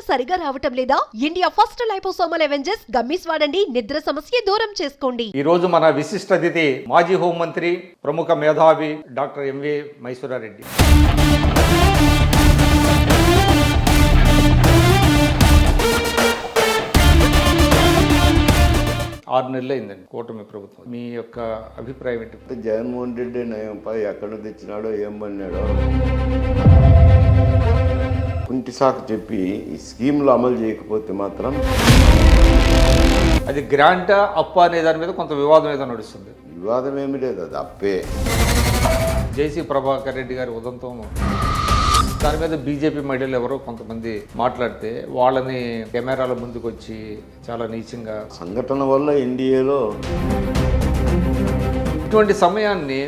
సరిగా రావటం లేదా? India first liposomal Avengers gummies వాడండి, నిద్ర సమస్య దూరం చేసుకోండి. ఈ రోజు మన విశిష్ట అతిథి మాజీ హోంమంత్రి, ప్రముఖ మేధావి డాక్టర్ ఎంవి మైసూరారెడ్డి. 6 నెలలు అయిందండి కూటమి ప్రభుత్వం. మీ యొక్క అభిప్రాయం ఏంటి? జగన్మోహన్ రెడ్డి నయంపై ఎక్కడ తెచ్చినాడో ఏం పడినాడో కుంటి సాకు చెప్పి ఈ స్కీమ్లు అమలు చేయకపోతే మాత్రం అది గ్రాంటా అప్ప అనే దాని మీద కొంత వివాదం ఏదో నడుస్తుంది. వివాదం ఏమి లేదు, అది అప్పే. జేసీ ప్రభాకర్ రెడ్డి గారి ఉదంతం, దాని మీద బీజేపీ మహిళలు ఎవరో కొంతమంది మాట్లాడితే వాళ్ళని కెమెరాల ముందుకు వచ్చి చాలా నీచంగా సంఘటన వల్ల ఎన్డీఏలో ఇటువంటి సమయాన్ని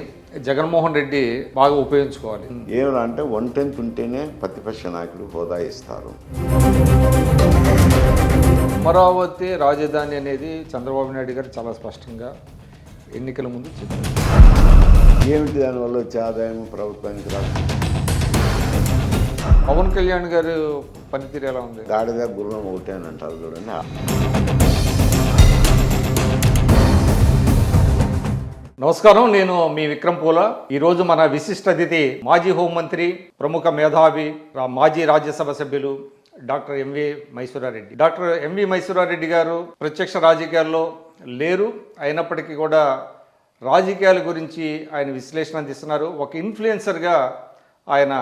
జగన్మోహన్ రెడ్డి బాగా ఉపయోగించుకోవాలి. ఏమన్నా అంటే 1/10 ఉంటేనే ప్రతిపక్ష నాయకుడు హోదా ఇస్తారు. అమరావతి రాజధాని అనేది చంద్రబాబు నాయుడు గారు చాలా స్పష్టంగా ఎన్నికల ముందు చెప్పారు. ఏమిటి దానివల్ల వచ్చే ఆదాయం ప్రభుత్వానికి రాదు. పవన్ కళ్యాణ్ గారు పనితీరు ఎలా ఉంది? గాడిద గుర్రం ఒకటే అని అంటారు చూడండి. నమస్కారం, నేను మీ విక్రమ్ పూల. ఈరోజు మన విశిష్ట అతిథి మాజీ హోంమంత్రి, ప్రముఖ మేధావి, మాజీ రాజ్యసభ సభ్యులు doctor MV Mysura Reddy. Doctor MV Mysura Reddy గారు ప్రత్యక్ష రాజకీయాల్లో లేరు, అయినప్పటికీ కూడా రాజకీయాల గురించి ఆయన విశ్లేషణ అందిస్తున్నారు. ఒక ఇన్ఫ్లుయెన్సర్గా ఆయన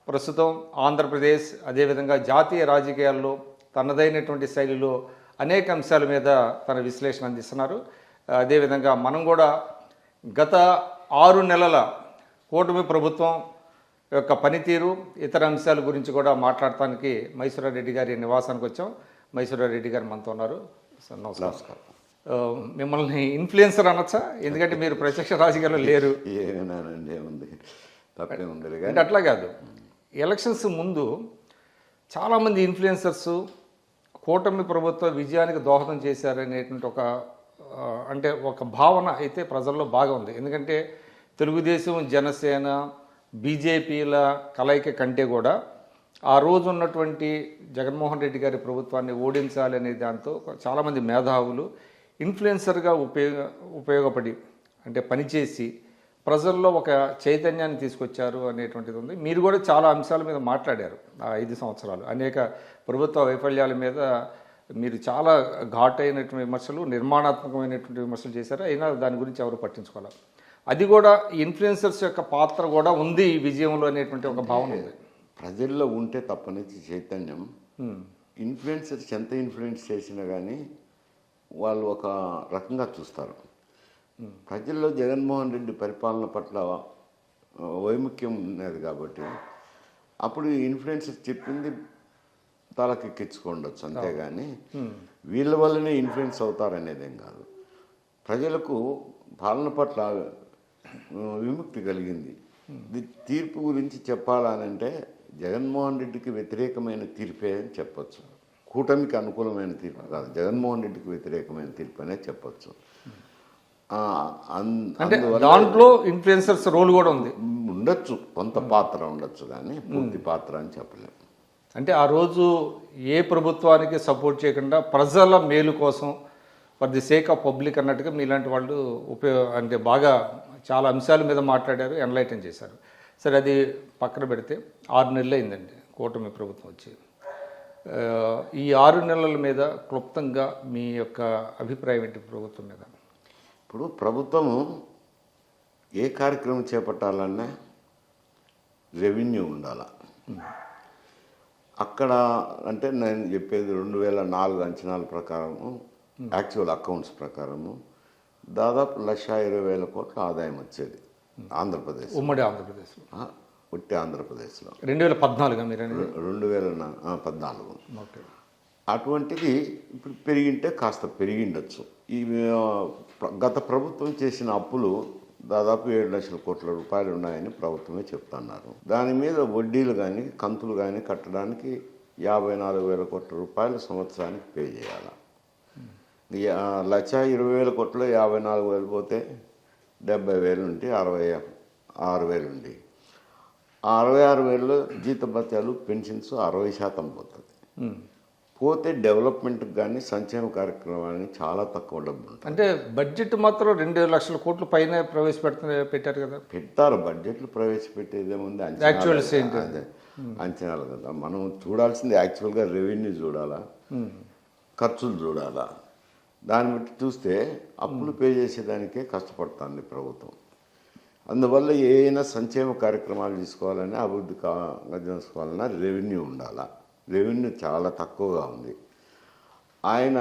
ప్రస్తుతం ఆంధ్రప్రదేశ్, అదేవిధంగా జాతీయ రాజకీయాల్లో తనదైనటువంటి శైలిలో అనేక అంశాల మీద తన విశ్లేషణ అందిస్తున్నారు. అదేవిధంగా మనం కూడా గత 6 నెలల కూటమి ప్రభుత్వం యొక్క పనితీరు, ఇతర అంశాల గురించి కూడా మాట్లాడటానికి మైసూరారెడ్డి గారి నివాసానికి వచ్చాం. మైసూరారెడ్డి గారు మనతో ఉన్నారు. సార్ నమస్కారం. మిమ్మల్ని ఇన్ఫ్లుయెన్సర్ అనొచ్చా? ఎందుకంటే మీరు ప్రత్యక్ష రాజకీయాల్లో లేరు. ఏమేనానండి, ఏముంది, తప్పే ఉండదు. అంటే అట్లా కాదు, ఎలక్షన్స్ ముందు చాలామంది ఇన్ఫ్లుయెన్సర్స్ కూటమి ప్రభుత్వ విజయానికి దోహదం చేశారనేటువంటి ఒక భావన అయితే ప్రజల్లో బాగా ఉంది. ఎందుకంటే తెలుగుదేశం, జనసేన, బీజేపీల కలయిక కంటే కూడా ఆ రోజు ఉన్నటువంటి జగన్మోహన్ రెడ్డి గారి ప్రభుత్వాన్ని ఓడించాలి అనే దాంతో చాలామంది మేధావులు ఇన్ఫ్లుయెన్సర్గా ఉపయోగపడి అంటే పనిచేసి ప్రజల్లో ఒక చైతన్యాన్ని తీసుకొచ్చారు అనేటువంటిది ఉంది. మీరు కూడా చాలా అంశాల మీద మాట్లాడారు ఆ 5 సంవత్సరాలు. అనేక ప్రభుత్వ వైఫల్యాల మీద మీరు చాలా ఘాటైనటువంటి విమర్శలు, నిర్మాణాత్మకమైనటువంటి విమర్శలు చేశారు. అయినా దాని గురించి ఎవరు పట్టించుకోవాలి. అది కూడా ఇన్ఫ్లుయెన్సర్స్ యొక్క పాత్ర కూడా ఉంది ఈ విజయంలో అనేటువంటి ఒక భావన ఉంది. ప్రజల్లో ఉంటే తప్పనిచ్చి చైతన్యం. ఇన్ఫ్లుయెన్సర్స్ ఎంత ఇన్ఫ్లుయెన్స్ చేసినా కానీ వాళ్ళు ఒక రకంగా చూస్తారు. ప్రజల్లో జగన్మోహన్ రెడ్డి పరిపాలన పట్ల వైముఖ్యం ఉన్నది కాబట్టి అప్పుడు ఇన్ఫ్లుయెన్సర్స్ చెప్పింది తలకెక్కించుకోండొచ్చు, అంతేగాని వీళ్ళ వల్లనే ఇన్ఫ్లుయెన్స్ అవుతారనేదేం కాదు. ప్రజలకు పాలన పట్ల విముక్తి కలిగింది. తీర్పు గురించి చెప్పాలనంటే జగన్మోహన్ రెడ్డికి వ్యతిరేకమైన తీర్పే అని చెప్పచ్చు. కూటమికి అనుకూలమైన తీర్పు కాదు, జగన్మోహన్ రెడ్డికి వ్యతిరేకమైన తీర్పు అనే చెప్పచ్చు. అంటే దాంట్లో ఇన్ఫ్లుయెన్సర్స్ రోల్ కూడా ఉంది, ఉండొచ్చు, కొంత పాత్ర ఉండొచ్చు, కానీ పూర్తి పాత్ర అని చెప్పలేము. అంటే ఆ రోజు ఏ ప్రభుత్వానికి సపోర్ట్ చేయకుండా ప్రజల మేలు కోసం for the sake of public అన్నట్టుగా మీలాంటి వాళ్ళు అంటే బాగా చాలా అంశాల మీద మాట్లాడారు, ఎన్లైటన్ చేశారు. సరే, అది పక్కన పెడితే 6 నెలలు అయిందండి కూటమి ప్రభుత్వం వచ్చి. ఈ 6 నెలల మీద క్లుప్తంగా మీ యొక్క అభిప్రాయం ఏంటి ప్రభుత్వం మీద? ఇప్పుడు ప్రభుత్వము ఏ కార్యక్రమం చేపట్టాలన్నా రెవెన్యూ ఉండాల. అక్కడ అంటే నేను చెప్పేది 2004 అంచనాల ప్రకారము, యాక్చువల్ అకౌంట్స్ ప్రకారము దాదాపు 1,20,000 కోట్ల ఆదాయం వచ్చేది ఆంధ్రప్రదేశ్, ఉమ్మడి ఆంధ్రప్రదేశ్లో, ఒట్టి ఆంధ్రప్రదేశ్లో 2014 మీరు 2014. అటువంటిది ఇప్పుడు పెరిగింటే కాస్త పెరిగిండొచ్చు. ఈ గత ప్రభుత్వం చేసిన అప్పులు దాదాపు 7 లక్షల కోట్ల రూపాయలు ఉన్నాయని ప్రభుత్వమే చెప్తున్నారు. దాని మీద వడ్డీలు కానీ కంతులు కానీ కట్టడానికి 54,000 కోట్ల రూపాయలు సంవత్సరానికి పే చేయాలి. 1,20,000 కోట్లు 54,000 పోతే 70,000 ఉంటే 66,000 ఉండి 66,000లో జీతభత్యాలు, పెన్షన్స్ 60% పోతుంది. పోతే డెవలప్మెంట్కి కానీ సంక్షేమ కార్యక్రమాన్ని చాలా తక్కువ డబ్బు ఉంటుంది. అంటే బడ్జెట్ మాత్రం 2 లక్షల కోట్ల పైన పెట్టారు కదా. పెట్టారు, బడ్జెట్లు ప్రవేశపెట్టేదేముంది, Actuals ఏంటి? అదే అంచనాలు కదా. మనం చూడాల్సింది యాక్చువల్గా రెవెన్యూ చూడాలా, ఖర్చులు చూడాలా. దాన్ని బట్టి చూస్తే అప్పులు పే చేసేదానికే కష్టపడుతుంది ప్రభుత్వం. అందువల్ల ఏదైనా సంక్షేమ కార్యక్రమాలు తీసుకోవాలన్నా, అభివృద్ధి చేసుకోవాలన్నా రెవెన్యూ ఉండాలా. రెవెన్యూ చాలా తక్కువగా ఉంది. ఆయన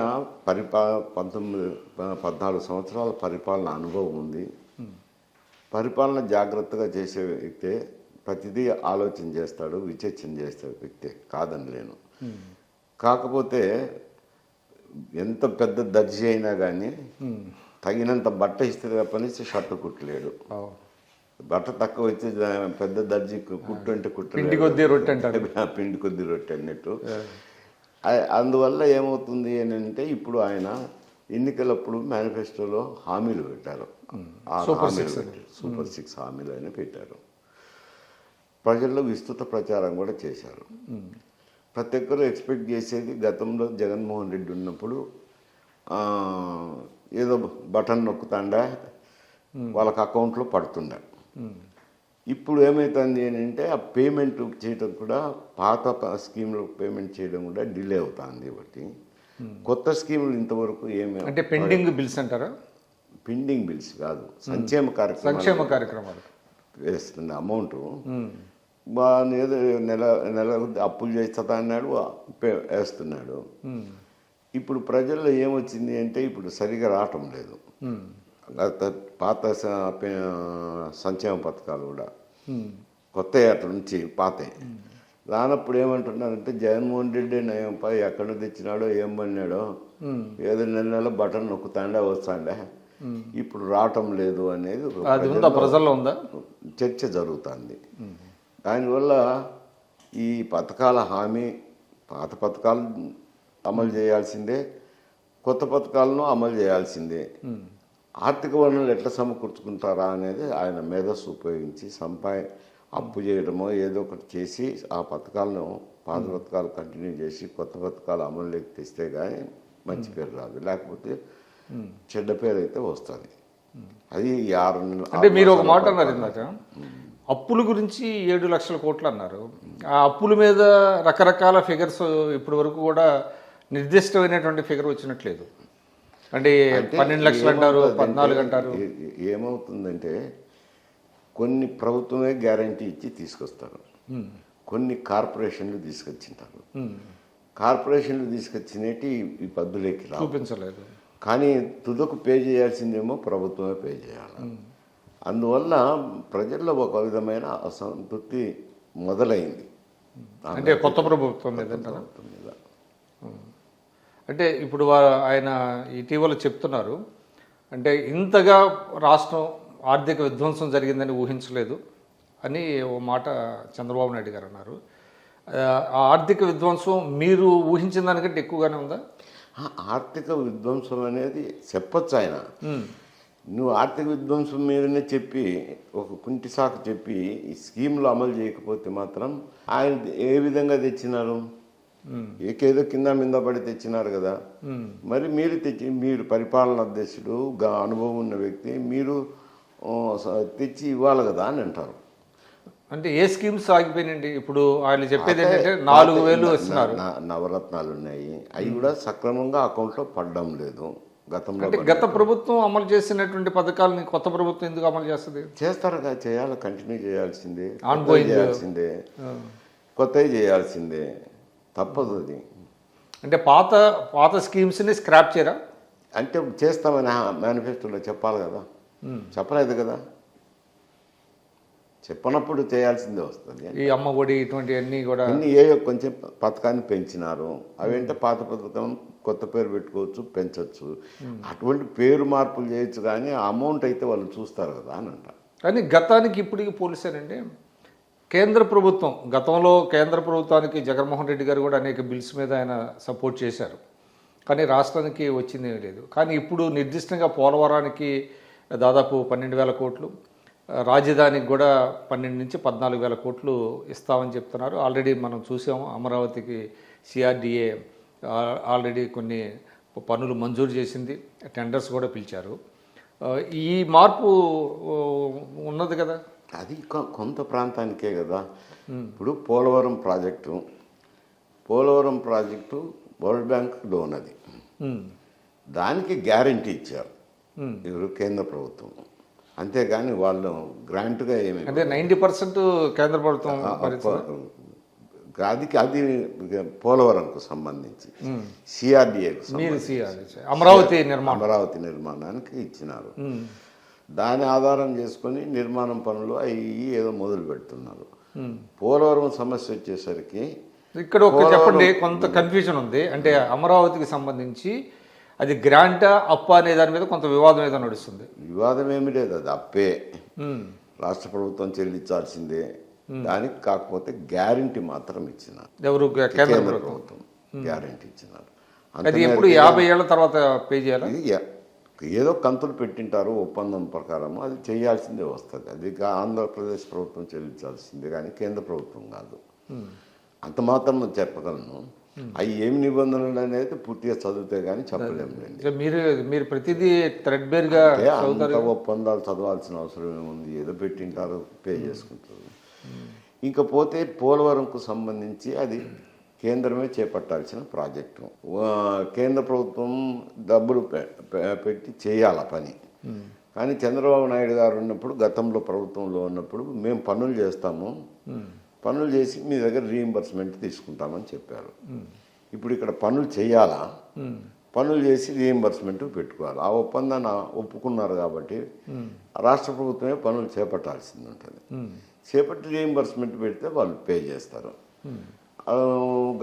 14 సంవత్సరాల పరిపాలన అనుభవం ఉంది. పరిపాలన జాగ్రత్తగా చేసే వ్యక్తే, ప్రతిదీ ఆలోచన చేస్తాడు, విచక్షణ చేసే వ్యక్తే, కాదని లేను. కాకపోతే ఎంత పెద్ద దర్జీ అయినా కానీ తగినంత బట్ట ఇస్తే తప్పనిసి షర్టు కుట్టలేడు. బట్ట తక్కువ వచ్చి పెద్ద దర్జీ కుట్టు అంటే పిండి కొద్ది రొట్టె అంటారు. పిండి కొద్ది రొట్టె అన్నట్టు. అందువల్ల ఏమవుతుంది అని అంటే, ఇప్పుడు ఆయన ఎన్నికలప్పుడు మేనిఫెస్టోలో హామీలు పెట్టారు. సూపర్ 6 హామీలు అని పెట్టారు. ప్రజల్లో విస్తృత ప్రచారం కూడా చేశారు. ప్రతి ఒక్కరు ఎక్స్పెక్ట్ చేసేది, గతంలో జగన్మోహన్ రెడ్డి ఉన్నప్పుడు ఏదో బటన్ నొక్కుతాండా వాళ్ళకి అకౌంట్లో పడుతుండే. ఇప్పుడు ఏమవుతుంది అని అంటే, ఆ పేమెంట్ చేయడం కూడా పాత స్కీమ్లో పేమెంట్ చేయడం కూడా డిలే అవుతుంది. బట్టి కొత్త స్కీములు ఇంతవరకు ఏమి అంటే పెండింగ్ బిల్స్ అంటారా? పెండింగ్ బిల్స్ కాదు, సంక్షేమ కార్యక్రమాలు వేస్తుంది అమౌంట్. ఏదో నెల అప్పులు చేస్తా అన్నాడు, వేస్తున్నాడు. ఇప్పుడు ప్రజల్లో ఏమొచ్చింది అంటే, ఇప్పుడు సరిగా రావటం లేదు. పాత సంక్షేమ పథకాలు కూడా కొత్త అట్ల నుంచి పాతే రానప్పుడు ఏమంటున్నారంటే, జగన్మోహన్ రెడ్డి నయంపై ఎక్కడ తెచ్చినాడో ఏం పడినాడో, ఏదో నెల బటన్ నొక్కుతాండా వస్తాండా, ఇప్పుడు రావటం లేదు అనేది ప్రజల్లో ఉందా చర్చ జరుగుతుంది. దానివల్ల ఈ పథకాల హామీ, పాత పథకాలు అమలు చేయాల్సిందే, కొత్త పథకాలను అమలు చేయాల్సిందే. ఆర్థిక వనరులు ఎట్లా సమకూర్చుకుంటారా అనేది ఆయన మేధస్సు ఉపయోగించి అప్పు చేయడమో ఏదో ఒకటి చేసి ఆ పథకాలను, పాత పథకాలు కంటిన్యూ చేసి కొత్త పథకాలు అమలులోకి తెస్తే కానీ మంచి పేరు రాదు. లేకపోతే చెడ్డ పేరు అయితే వస్తుంది. అది 6 నెలలు. అంటే మీరు ఒక మాట అన్నారు ఇందాక, అప్పుల గురించి 7 లక్షల కోట్లు అన్నారు. ఆ అప్పుల మీద రకరకాల ఫిగర్స్ ఇప్పటి వరకు కూడా నిర్దిష్టమైనటువంటి ఫిగర్ వచ్చినట్లేదు. అంటే 12 లక్షలు అంటారు, 14 అంటారు. ఏమవుతుందంటే, కొన్ని ప్రభుత్వమే గ్యారంటీ ఇచ్చి తీసుకొస్తారు, కొన్ని కార్పొరేషన్లు తీసుకొచ్చింటారు. కార్పొరేషన్లు తీసుకొచ్చినట్టు ఈ పద్దులేకి చూపించలేదు. కానీ తుదకు పే చేయాల్సిందేమో ప్రభుత్వమే పే చేయాలి. అందువల్ల ప్రజల్లో ఒక విధమైన అసంతృప్తి మొదలైంది. అంటే కొత్త ప్రభుత్వం మీద. అంటే ఇప్పుడు ఆయన ఇటీవల చెప్తున్నారు, అంటే ఇంతగా రాష్ట్రం ఆర్థిక విధ్వంసం జరిగిందని ఊహించలేదు అని ఓ మాట చంద్రబాబు నాయుడు గారు అన్నారు. ఆ ఆర్థిక విధ్వంసం మీరు ఊహించిన దానికంటే ఎక్కువగానే ఉందా? ఆర్థిక విధ్వంసం అనేది చెప్పచ్చు. ఆయన నువ్వు ఆర్థిక విధ్వంసం మీదనే చెప్పి ఒక కుంటి సాకు చెప్పి ఈ స్కీమ్లు అమలు చేయకపోతే మాత్రం ఆయన ఏ విధంగా తెచ్చినారు? ఏకేదో కింద మీద పడి తెచ్చినారు కదా. మరి మీరు పరిపాలన అధ్యక్షుడు, అనుభవం ఉన్న వ్యక్తి, మీరు తెచ్చి ఇవ్వాలి కదా అని అంటారు. అంటే ఏ స్కీమ్స్ ఆగిపోయినండి? ఇప్పుడు ఆయన చెప్పేది ఏంటంటే 4,000 ఇస్తున్నారు. నవరత్నాలు ఉన్నాయి, అవి కూడా సక్రమంగా అకౌంట్లో పడడం లేదు. గతంలో గత ప్రభుత్వం అమలు చేసినటువంటి పథకాలని కొత్త ప్రభుత్వం ఎందుకు అమలు చేస్తుంది? చేస్తారు కదా, చేయాలి, కంటిన్యూ చేయాల్సిందే, చేయాల్సిందే, కొత్తవి చేయాల్సిందే, తప్పదు అది. అంటే పాత స్కీమ్స్ని స్క్రాప్ చేయరా? అంటే చేస్తామని మేనిఫెస్టోలో చెప్పాలి కదా, చెప్పలేదు కదా. చెప్పనప్పుడు చేయాల్సిందే వస్తుంది. ఈ అమ్మ ఒడి ఇటువంటివన్నీ కూడా కొంచెం పథకాన్ని పెంచినారు. అవేంటే పాత పథకం కొత్త పేరు పెట్టుకోవచ్చు, పెంచవచ్చు. అటువంటి పేరు మార్పులు చేయొచ్చు, కానీ అమౌంట్ అయితే వాళ్ళు చూస్తారు కదా అని అంటారు. కానీ గతానికి ఇప్పటికి పోలిసారండి, కేంద్ర ప్రభుత్వం గతంలో కేంద్ర ప్రభుత్వానికి జగన్మోహన్ రెడ్డి గారు కూడా అనేక బిల్స్ మీద ఆయన సపోర్ట్ చేశారు, కానీ రాష్ట్రానికి వచ్చింది ఏమీ లేదు. కానీ ఇప్పుడు నిర్దిష్టంగా పోలవరానికి దాదాపు 12,000 కోట్లు, రాజధానికి కూడా 12 నుంచి 14 వేల కోట్లు ఇస్తామని చెప్తున్నారు. ఆల్రెడీ మనం చూసాము అమరావతికి సిఆర్డిఏ ఆల్రెడీ కొన్ని పనులు మంజూరు చేసింది, టెండర్స్ కూడా పిలిచారు. ఈ మార్పు ఉన్నది కదా, అది కొంత ప్రాంతానికే కదా. ఇప్పుడు Polavaram project world bank loan అది, దానికి గ్యారంటీ ఇచ్చారు ఎవరు, కేంద్ర ప్రభుత్వం. అంతేగాని వాళ్ళు గ్రాంట్గా ఏమి అంటే 90% కేంద్ర ప్రభుత్వం అది పోలవరంకు సంబంధించి సిఆర్డిఏకు అమరావతి నిర్మాణానికి ఇచ్చినారు. దాని ఆధారం చేసుకొని నిర్మాణం పనులు అవి ఏదో మొదలు పెడుతున్నారు. పోలవరం సమస్య వచ్చేసరికి ఇక్కడ ఒక చెప్పండి, కొంత కన్ఫ్యూజన్ ఉంది. అంటే అమరావతికి సంబంధించి అది గ్రాంటా అప్ప అనే దాని మీద కొంత వివాదం ఏదో నడుస్తుంది. వివాదం ఏమి లేదు, అది అప్పే, రాష్ట్ర ప్రభుత్వం చెల్లించాల్సిందే. దానికి కాకపోతే గ్యారంటీ మాత్రం ఇచ్చినారు. ఎవరు? కేంద్ర ప్రభుత్వం గ్యారంటీ ఇచ్చినారు. అది ఎప్పుడు 50 ఏళ్ల తర్వాత పే చేయాలి. ఏదో కంతులు పెట్టింటారు ఒప్పందం ప్రకారం, అది చేయాల్సిందే వస్తుంది. అది ఆంధ్రప్రదేశ్ ప్రభుత్వం చెల్లించాల్సిందే కానీ కేంద్ర ప్రభుత్వం కాదు. అంత మాత్రం చెప్పగలను. అవి ఏమి నిబంధనలు అనేది పూర్తిగా చదివితే కానీ చెప్పలేము. మీరు ప్రతిదీ థ్రెడ్బేర్గా ఒప్పందాలు చదవాల్సిన అవసరం ఏముంది, ఏదో పెట్టింటారు, పే చేసుకుంటారు. ఇంకా పోతే పోలవరంకు సంబంధించి అది కేంద్రమే చేపట్టాల్సిన ప్రాజెక్టు. కేంద్ర ప్రభుత్వం డబ్బులు పెట్టి చేయాల పని. కానీ చంద్రబాబు నాయుడు గారు ఉన్నప్పుడు, గతంలో ప్రభుత్వంలో ఉన్నప్పుడు, మేము పనులు చేస్తాము, పనులు చేసి మీ దగ్గర రీయింబర్స్మెంట్ తీసుకుంటామని చెప్పారు. ఇప్పుడు ఇక్కడ పనులు చేయాలా, పనులు చేసి రీయింబర్స్మెంట్ పెట్టుకోవాలి. ఆ ఒప్పందాన్ని ఒప్పుకున్నారు కాబట్టి రాష్ట్ర ప్రభుత్వమే పనులు చేపట్టాల్సింది ఉంటుంది. చేపట్టి రీయింబర్స్మెంట్ పెడితే వాళ్ళు పే చేస్తారు.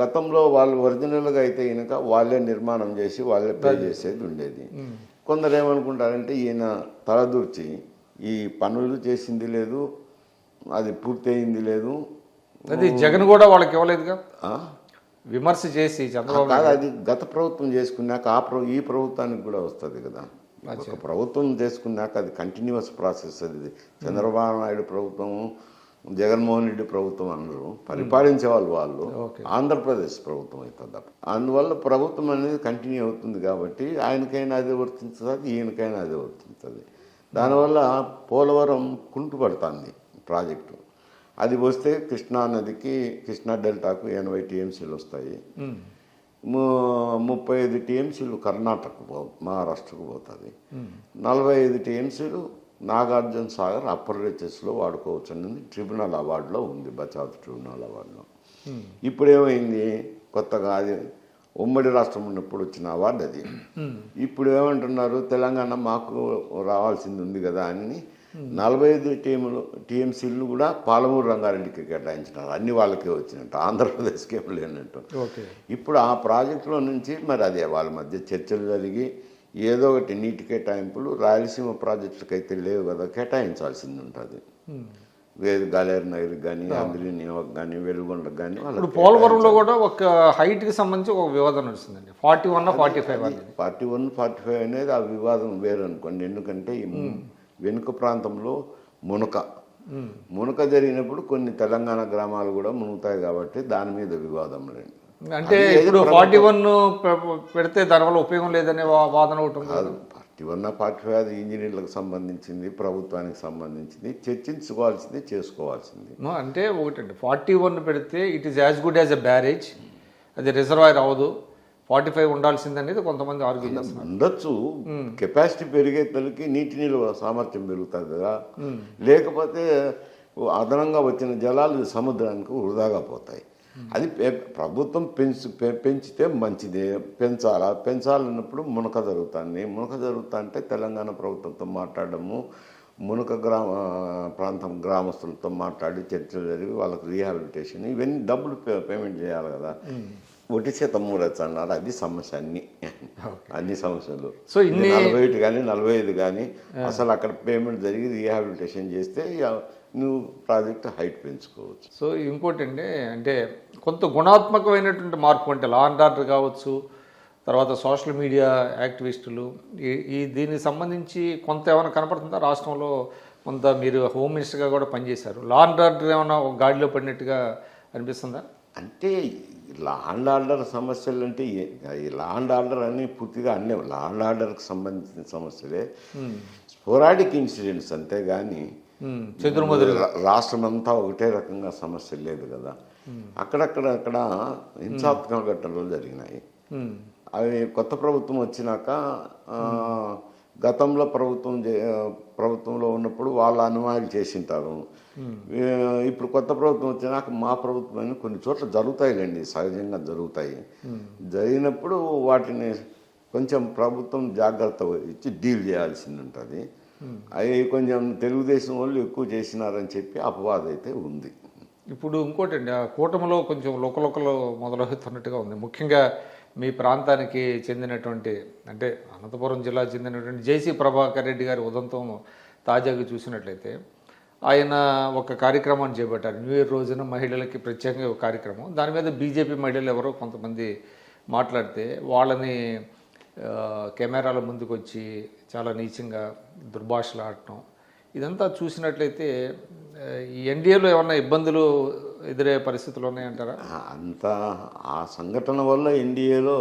గతంలో వాళ్ళు ఒరిజినల్గా అయితే కనుక వాళ్ళే నిర్మాణం చేసి వాళ్ళే పే చేసేది ఉండేది. కొందరు ఏమనుకుంటారంటే ఈయన తలదూర్చి ఈ పనులు చేసింది లేదు, అది పూర్తి అయింది లేదు, అది జగన్ కూడా వాళ్ళకి ఇవ్వలేదుగా, విమర్శ చేసి చంద్రబాబు. అది గత ప్రభుత్వం చేసుకున్నాక ఈ ప్రభుత్వానికి కూడా వస్తుంది కదా. ఒక ప్రభుత్వం చేసుకున్నాక అది కంటిన్యూస్ ప్రాసెస్. అది చంద్రబాబు నాయుడు ప్రభుత్వం, జగన్మోహన్ రెడ్డి ప్రభుత్వం అందరూ పరిపాలించే వాళ్ళు ఆంధ్రప్రదేశ్ ప్రభుత్వం అవుతుంది. అందువల్ల ప్రభుత్వం అనేది కంటిన్యూ అవుతుంది కాబట్టి ఆయనకైనా అదే వర్తించుతుంది, ఈయనకైనా అదే వర్తించుతుంది. దానివల్ల పోలవరం కుంటుపడుతుంది ప్రాజెక్టు. అది వస్తే కృష్ణా నదికి, కృష్ణా డెల్టాకు 80 టీఎంసీలు వస్తాయి. 35 టీఎంసీలు కర్ణాటకకు మహారాష్ట్రకు పోతుంది. 45 టీఎంసీలు నాగార్జున సాగర్ అప్పర్ రీచెస్లో వాడుకోవచ్చు అనేది ట్రిబ్యునల్ అవార్డులో ఉంది, బచావ్ ట్రిబ్యునల్ అవార్డులో. ఇప్పుడు ఏమైంది, కొత్తగా అది ఉమ్మడి రాష్ట్రం ఉన్నప్పుడు వచ్చిన అవార్డు అది. ఇప్పుడు ఏమంటున్నారు, తెలంగాణ మాకు రావాల్సింది ఉంది కదా అని 45 టీఎంసీలు కూడా పాలమూరు రంగారెడ్డికి కేటాయించినారు. అన్ని వాళ్ళకే వచ్చినట్టు, ఆంధ్రప్రదేశ్కి ఏం లేనట్టు. ఇప్పుడు ఆ ప్రాజెక్టులో నుంచి మరి అదే వాళ్ళ మధ్య చర్చలు జరిగి ఏదో ఒకటి నీటి కేటాయింపులు రాయలసీమ ప్రాజెక్టులకు అయితే లేవు కదా, కేటాయించాల్సింది ఉంటుంది. వేరు గాలేరు నగర్కి కానీ, అంద్రి నియోగకు కానీ, వెలుగొండకు కానీ. ఇప్పుడు పోలవరంలో కూడా ఒక హైట్కి సంబంధించి ఒక వివాదం నడుస్తుందండి. 41, 45 41, 45 అనేది ఆ వివాదం వేరు అనుకోండి. ఎందుకంటే ఈ వెనుక ప్రాంతంలో మునక జరిగినప్పుడు కొన్ని తెలంగాణ గ్రామాలు కూడా మునుగుతాయి కాబట్టి దాని మీద వివాదం లేదు. అంటే ఇప్పుడు 41 పెడితే దానివల్ల ఉపయోగం లేదనే వాదన ఒకటి కాదు. 41, 45 అది ఇంజనీర్లకు సంబంధించింది, ప్రభుత్వానికి సంబంధించింది, చర్చించుకోవాల్సింది, చేసుకోవాల్సింది. అంటే ఒకటండి, 41 పెడితే it is as good as a barrage, అది రిజర్వాయర్ అవ్వదు. 45 ఉండాల్సింది అనేది కొంతమంది ఆర్గ్యూ చేస్తున్నారు. ఉండొచ్చు, కెపాసిటీ పెరిగే తలకి నీటి నిల్వ సామర్థ్యం పెరుగుతుంది కదా. లేకపోతే అదనంగా వచ్చిన జలాలు సముద్రానికి వృధాగా పోతాయి. అది ప్రభుత్వం పెంచితే మంచిదే, పెంచాలన్నప్పుడు మునక జరుగుతా అంటే తెలంగాణ ప్రభుత్వంతో మాట్లాడము, మునక ప్రాంతం గ్రామస్తులతో మాట్లాడి చర్చలు జరిగి వాళ్ళకి రీహాబిలిటేషన్ ఇవన్నీ డబ్బులు పేమెంట్ చేయాలి కదా. ఒటి చేత మూడొచ్చు అన్నారు, అది సమస్య. అన్ని సమస్యలు. సో 41 కానీ 45 కానీ అసలు అక్కడ పేమెంట్ జరిగి రీహాబిలిటేషన్ చేస్తే నువ్వు ప్రాజెక్ట్ హైట్ పెంచుకోవచ్చు. సో ఇంకోటి అండి, అంటే కొంత గుణాత్మకమైనటువంటి మార్పు, అంటే లా అండ్ ఆర్డర్ కావచ్చు, తర్వాత సోషల్ మీడియా యాక్టివిస్టులు, దీనికి సంబంధించి కొంత ఏమైనా కనపడుతుందా రాష్ట్రంలో? కొంత మీరు హోమ్ మినిస్టర్గా కూడా పనిచేశారు. లా అండ్ ఆర్డర్ ఏమన్నా ఒక గాడిలో పడినట్టుగా అనిపిస్తుందా? అంటే లా అండ్ ఆర్డర్ సమస్యలు అంటే ఈ లా అండ్ ఆర్డర్ అన్నీ పూర్తిగా అన్నీ లా అండ్ ఆర్డర్కి సంబంధించిన సమస్యలే, స్పోరాడిక్ ఇన్సిడెంట్స్ అంతేగాని రాష్ట్రం అంతా ఒకటే రకంగా సమస్య లేదు కదా. అక్కడ హింసాత్మక ఘటనలు జరిగినాయి. అవి కొత్త ప్రభుత్వం వచ్చినాక గతంలో ప్రభుత్వంలో ఉన్నప్పుడు వాళ్ళ అనుమానాలు చేసింటారు. ఇప్పుడు కొత్త ప్రభుత్వం వచ్చినాక మా ప్రభుత్వం కొన్ని చోట్ల జరుగుతాయిలేండి, సహజంగా జరుగుతాయి. జరిగినప్పుడు వాటిని కొంచెం ప్రభుత్వం జాగ్రత్త ఇచ్చి డీల్ చేయాల్సింది ఉంటుంది. అవి కొంచెం తెలుగుదేశం వాళ్ళు ఎక్కువ చేసినారని చెప్పి అపవాదం అయితే ఉంది. ఇప్పుడు ఇంకోటి అండి, ఆ కూటమిలో కొంచెం లోకలోకలు మొదలవుతున్నట్టుగా ఉంది. ముఖ్యంగా మీ ప్రాంతానికి చెందినటువంటి, అంటే అనంతపురం జిల్లా చెందినటువంటి జేసీ ప్రభాకర్ రెడ్డి గారి ఉదంతం తాజాగా చూసినట్లయితే ఆయన ఒక కార్యక్రమాన్ని చేపట్టారు. న్యూ ఇయర్ రోజున మహిళలకి ప్రత్యేకంగా ఒక కార్యక్రమం. దాని మీద బీజేపీ మహిళలు ఎవరో కొంతమంది మాట్లాడితే వాళ్ళని కెమెరాల ముందుకు వచ్చి చాలా నీచంగా దుర్భాషలు ఆడటం, ఇదంతా చూసినట్లయితే ఈ ఎన్డీఏలో ఏమన్నా ఇబ్బందులు ఎదురయ్యే పరిస్థితులు ఉన్నాయంటారా? అంత ఆ సంఘటన వల్ల ఎన్డీఏలో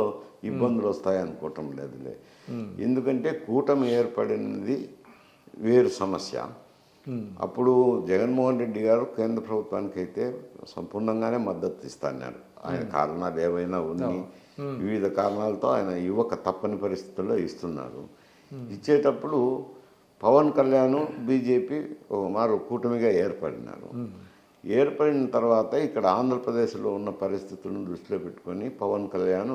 ఇబ్బందులు వస్తాయి అనుకోవటం లేదులే. ఎందుకంటే కూటమి ఏర్పడినది వేరు సమస్య. అప్పుడు జగన్మోహన్ రెడ్డి గారు కేంద్ర ప్రభుత్వానికి అయితే సంపూర్ణంగానే మద్దతు ఇస్తాన్నారు. ఆయన కారణాలు ఏవైనా ఉన్నాయి, వివిధ కారణాలతో ఆయన ఇవ్వక తప్పని పరిస్థితుల్లో ఇస్తున్నారు. ఇచ్చేటప్పుడు పవన్ కళ్యాణ్ బీజేపీ మారు కూటమిగా ఏర్పడినారు. ఏర్పడిన తర్వాత ఇక్కడ ఆంధ్రప్రదేశ్లో ఉన్న పరిస్థితులను దృష్టిలో పెట్టుకొని పవన్ కళ్యాణ్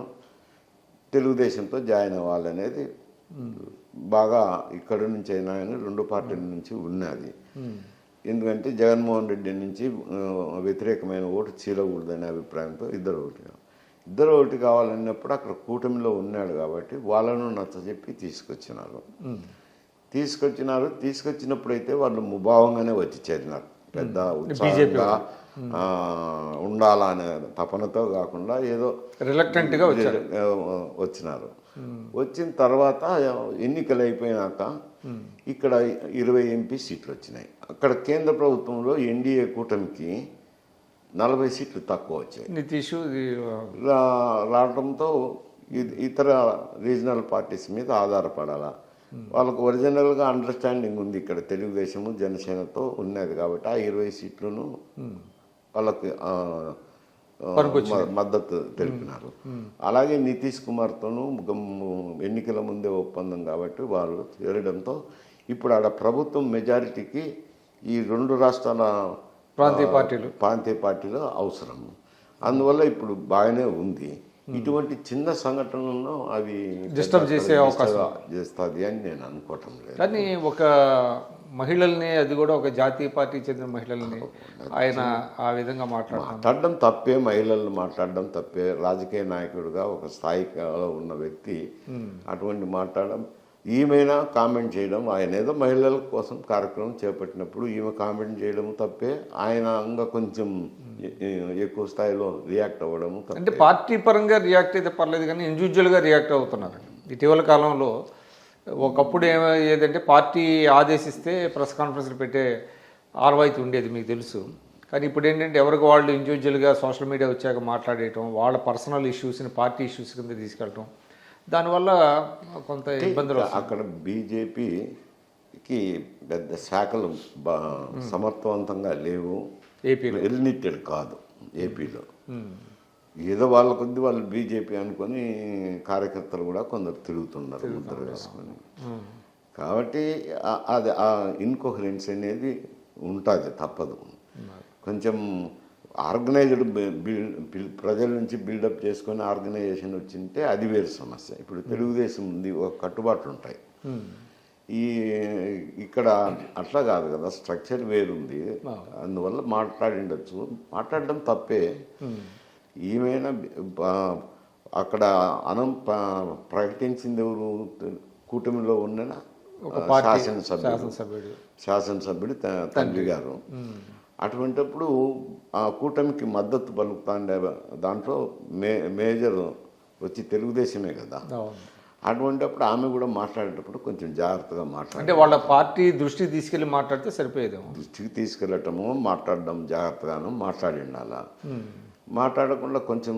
తెలుగుదేశంతో జాయిన్ అవ్వాలనేది బాగా ఇక్కడి నుంచి అయినా కానీ రెండు పార్టీల నుంచి ఉన్నది. ఎందుకంటే జగన్మోహన్ రెడ్డి నుంచి వ్యతిరేకమైన ఓటు చీలకూడదనే అభిప్రాయంతో ఇద్దరు ఒకటి కావాలన్నప్పుడు అక్కడ కూటమిలో ఉన్నాడు కాబట్టి వాళ్ళను నచ్చజెప్పి తీసుకొచ్చినప్పుడైతే వాళ్ళు ముభావంగానే వచ్చి చేరినారు. పెద్ద ఉత్సాహంగా ఉండాలనే తపనతో కాకుండా ఏదో రిలక్టెంట్గా వచ్చినారు. వచ్చిన తర్వాత ఎన్నికలు అయిపోయినాక ఇక్కడ 20 ఎంపీ సీట్లు వచ్చినాయి. అక్కడ కేంద్ర ప్రభుత్వంలో ఎన్డీఏ కూటమికి 40 సీట్లు తక్కువ వచ్చాయి. నితీష్ రావడంతో ఇతర రీజనల్ పార్టీస్ మీద ఆధారపడాలా. వాళ్ళకు ఒరిజినల్గా అండర్స్టాండింగ్ ఉంది ఇక్కడ తెలుగుదేశము జనసేనతో ఉన్నది కాబట్టి ఆ 20 సీట్లను వాళ్ళకి మద్దతు తెలిపినారు. అలాగే నితీష్ కుమార్తోనూ ఎన్నికల ముందే ఒప్పందం కాబట్టి వాళ్ళు చేరడంతో ఇప్పుడు ఆడ ప్రభుత్వం మెజారిటీకి ఈ రెండు రాష్ట్రాల ప్రాంతీయ పార్టీలు అవసరం. అందువల్ల ఇప్పుడు బాగానే ఉంది. ఇటువంటి చిన్న సంఘటనలను అవి డిస్టర్బ్ చేసే అవకాశం చేస్తుంది అని నేను అనుకోవటం లేదు. కానీ ఒక మహిళల్ని, అది కూడా ఒక జాతీయ పార్టీకి చెందిన మహిళల్ని ఆయన ఆ విధంగా మాట్లాడడం తప్పే, మహిళలను మాట్లాడడం తప్పే. రాజకీయ నాయకుడిగా ఒక స్థాయిలో ఉన్న వ్యక్తి అటువంటి మాట్లాడడం, ఈమెనా కామెంట్ చేయడం, ఆయన ఏదో మహిళల కోసం కార్యక్రమం చేపట్టినప్పుడు ఈమె కామెంట్ చేయడం తప్పే. ఆయన ఇంకా కొంచెం ఎక్కువ స్థాయిలో రియాక్ట్ అవ్వడం అంటే పార్టీ పరంగా రియాక్ట్ అయితే పర్లేదు, కానీ ఇండివిజువల్గా రియాక్ట్ అవుతున్నారు. ఇటీవల కాలంలో ఒకప్పుడు ఏదంటే పార్టీ ఆదేశిస్తే ప్రెస్ కాన్ఫరెన్స్లు పెట్టే ఆర్వాయితీ ఉండేది, మీకు తెలుసు. కానీ ఇప్పుడు ఏంటంటే ఎవరికి వాళ్ళు ఇండివిజువల్గా సోషల్ మీడియా వచ్చాక మాట్లాడేయటం, వాళ్ళ పర్సనల్ ఇష్యూస్ని పార్టీ ఇష్యూస్ కింద తీసుకెళ్ళటం, దానివల్ల కొంత ఇబ్బందులు. అక్కడ బీజేపీకి పెద్ద శాఖలు సమర్థవంతంగా లేవు. ఏపీలో ఎలినిటెడ్ కాదు. ఏపీలో ఏదో వాళ్ళ కొద్ది వాళ్ళు బీజేపీ అనుకొని కార్యకర్తలు కూడా కొందరు తిరుగుతున్నారు ముద్ర వేసుకొని. కాబట్టి అది ఆ ఇన్కోహరెన్స్ అనేది ఉంటుంది, తప్పదు. కొంచెం ఆర్గనైజ్డ్ ప్రజల నుంచి బిల్డప్ చేసుకొని ఆర్గనైజేషన్ వచ్చింటే అది వేరు సమస్య. ఇప్పుడు తెలుగుదేశం ఉంది, ఒక కట్టుబాట్లు ఉంటాయి. ఇక్కడ అట్లా కాదు కదా, స్ట్రక్చర్ వేరుంది. అందువల్ల మాట్లాడడం తప్పే. ఈమెనా అక్కడ ప్రకటించింది ఎవరు? కూటమిలో ఉన్న శాసనసభ్యుడు తండ్రి గారు. అటువంటిప్పుడు ఆ కూటమికి మద్దతు పలుకుతాండే దాంట్లో మేజర్ వచ్చి తెలుగుదేశమే కదా. అటువంటిప్పుడు ఆమె కూడా మాట్లాడేటప్పుడు కొంచెం జాగ్రత్తగా మాట్లాడాలి. అంటే వాళ్ళ పార్టీ దృష్టికి తీసుకెళ్ళి మాట్లాడితే సరిపోయేదేమో. దృష్టికి తీసుకెళ్ళటము, మాట్లాడడం జాగ్రత్తగాను మాట్లాడి ఉండాలా. మాట్లాడకుండా కొంచెం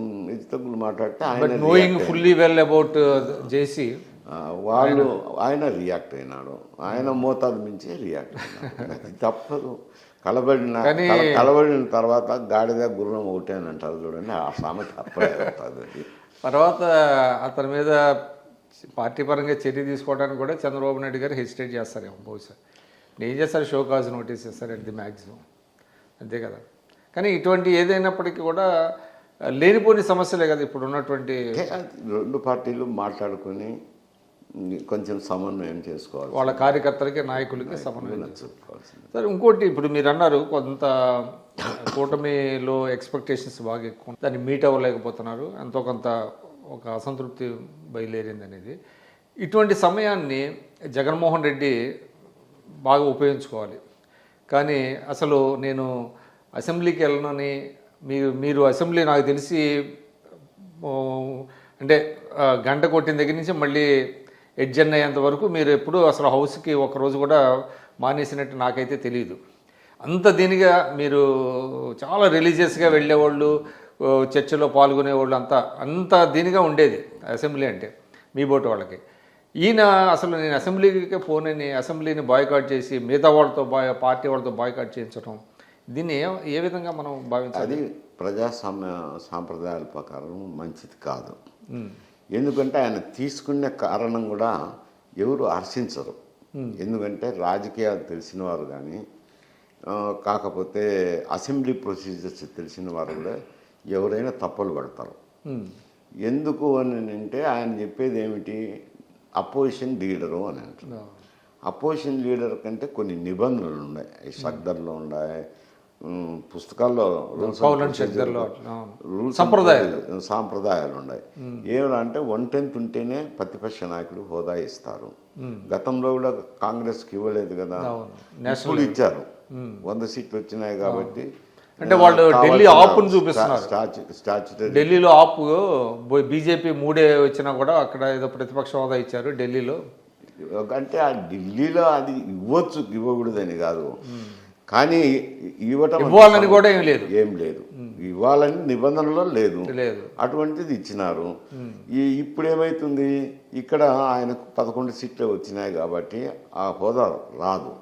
తగ్గులు మాట్లాడితే ఆయన నోయింగ్ ఫుల్లీ వెల్ అబౌట్ జేసీ ఆయన రియాక్ట్ అయినాడు. ఆయన మోతాదు మించి రియాక్ట్ అయినాడు. అది తప్పదు. కలబడిన తర్వాత గాడిద గుర్రం ఒకటే అని అంటారు చూడండి, ఆ సామెత అప్పుడే అవుతుంది. తర్వాత అతని మీద పార్టీ పరంగా చర్య తీసుకోవడానికి కూడా చంద్రబాబు నాయుడు గారు హెసిటేట్ చేస్తారేమో బహుశా. ఏం చేస్తారు, షోకాజ్ నోటీస్ చేస్తారు అట్ ది మ్యాక్సిమం, అంతే కదా. కానీ ఇటువంటి ఏదైనప్పటికీ కూడా లేనిపోని సమస్యలే కదా ఇప్పుడు ఉన్నటువంటి. రెండు పార్టీలు మాట్లాడుకొని కొంచెం సమన్వయం చేసుకోవాలి, వాళ్ళ కార్యకర్తలకి నాయకులకి సమన్వయం చెప్పుకోవాల్సింది. సరే, ఇంకోటి ఇప్పుడు మీరు అన్నారు కొంత కూటమిలో ఎక్స్పెక్టేషన్స్ బాగా ఎక్కువ, దాన్ని మీట్ అవ్వలేకపోతున్నారు, ఎంతో కొంత ఒక అసంతృప్తి బయలుదేరింది అనేది. ఇటువంటి సమయాన్ని జగన్మోహన్ రెడ్డి బాగా ఉపయోగించుకోవాలి. కానీ అసలు నేను అసెంబ్లీకి వెళ్ళనని మీరు అసెంబ్లీ నాకు తెలిసి అంటే గంట కొట్టిన దగ్గర నుంచి మళ్ళీ ఎడ్జన్ అయ్యేంత వరకు మీరు ఎప్పుడూ అసలు హౌస్కి ఒకరోజు కూడా మానేసినట్టు నాకైతే తెలియదు. అంత దీనిగా మీరు చాలా రిలీజియస్గా వెళ్ళేవాళ్ళు, చర్చలో పాల్గొనేవాళ్ళు, అంత దీనిగా ఉండేది అసెంబ్లీ అంటే మీ బోటు వాళ్ళకి. ఈయన అసలు నేను అసెంబ్లీకి పోనని అసెంబ్లీని బాయ్కాట్ చేసి మిగతా వాళ్ళతో పార్టీ వాళ్ళతో బాయ్కాట్ చేయించడం, దీన్ని ఏ విధంగా మనం భావించాలి? అది ప్రజాస్వామ్య సాంప్రదాయాల ప్రకారం మంచిది కాదు. ఎందుకంటే ఆయన తీసుకునే కారణం కూడా ఎవరు హర్షించరు. ఎందుకంటే రాజకీయాలు తెలిసిన వారు కానీ, కాకపోతే అసెంబ్లీ ప్రొసీజర్స్ తెలిసిన వారు కూడా ఎవరైనా తప్పులు పడతారు. ఎందుకు అని అంటే ఆయన చెప్పేది ఏమిటి, అపోజిషన్ లీడరు అని అంటున్నారు. అపోజిషన్ లీడర్ కంటే కొన్ని నిబంధనలు ఉన్నాయి, సగ్దర్లో ఉన్నాయి, పుస్తకాల్లో సాంప్రదాయాలు ఉన్నాయి. ఏమంటే 1/10 ఉంటేనే ప్రతిపక్ష నాయకుడు హోదా ఇస్తారు. గతంలో కూడా కాంగ్రెస్కి ఇవ్వలేదు కదా, ఇప్పుడు ఇచ్చారు. 100 సీట్లు వచ్చినాయి కాబట్టి. అంటే వాళ్ళు ఢిల్లీ ఆపును చూపిస్తున్నారు. స్టాచ్యుటరీ ఢిల్లీలో ఆపు బీజేపీ 3 వచ్చినా కూడా అక్కడ ఏదో ప్రతిపక్ష హోదా ఇచ్చారు ఢిల్లీలో. అంటే ఆ ఢిల్లీలో అది ఇవ్వచ్చు, ఇవ్వకూడదని కాదు, కానీ ఇవ్వాలని కూడా ఏం లేదు, ఇవ్వాలని నిబంధనలో లేదు. అటువంటిది ఇచ్చినారు. ఇప్పుడు ఏమైతుంది, ఇక్కడ ఆయనకు 11 సీట్లే వచ్చినాయి కాబట్టి ఆ హోదా రాదు.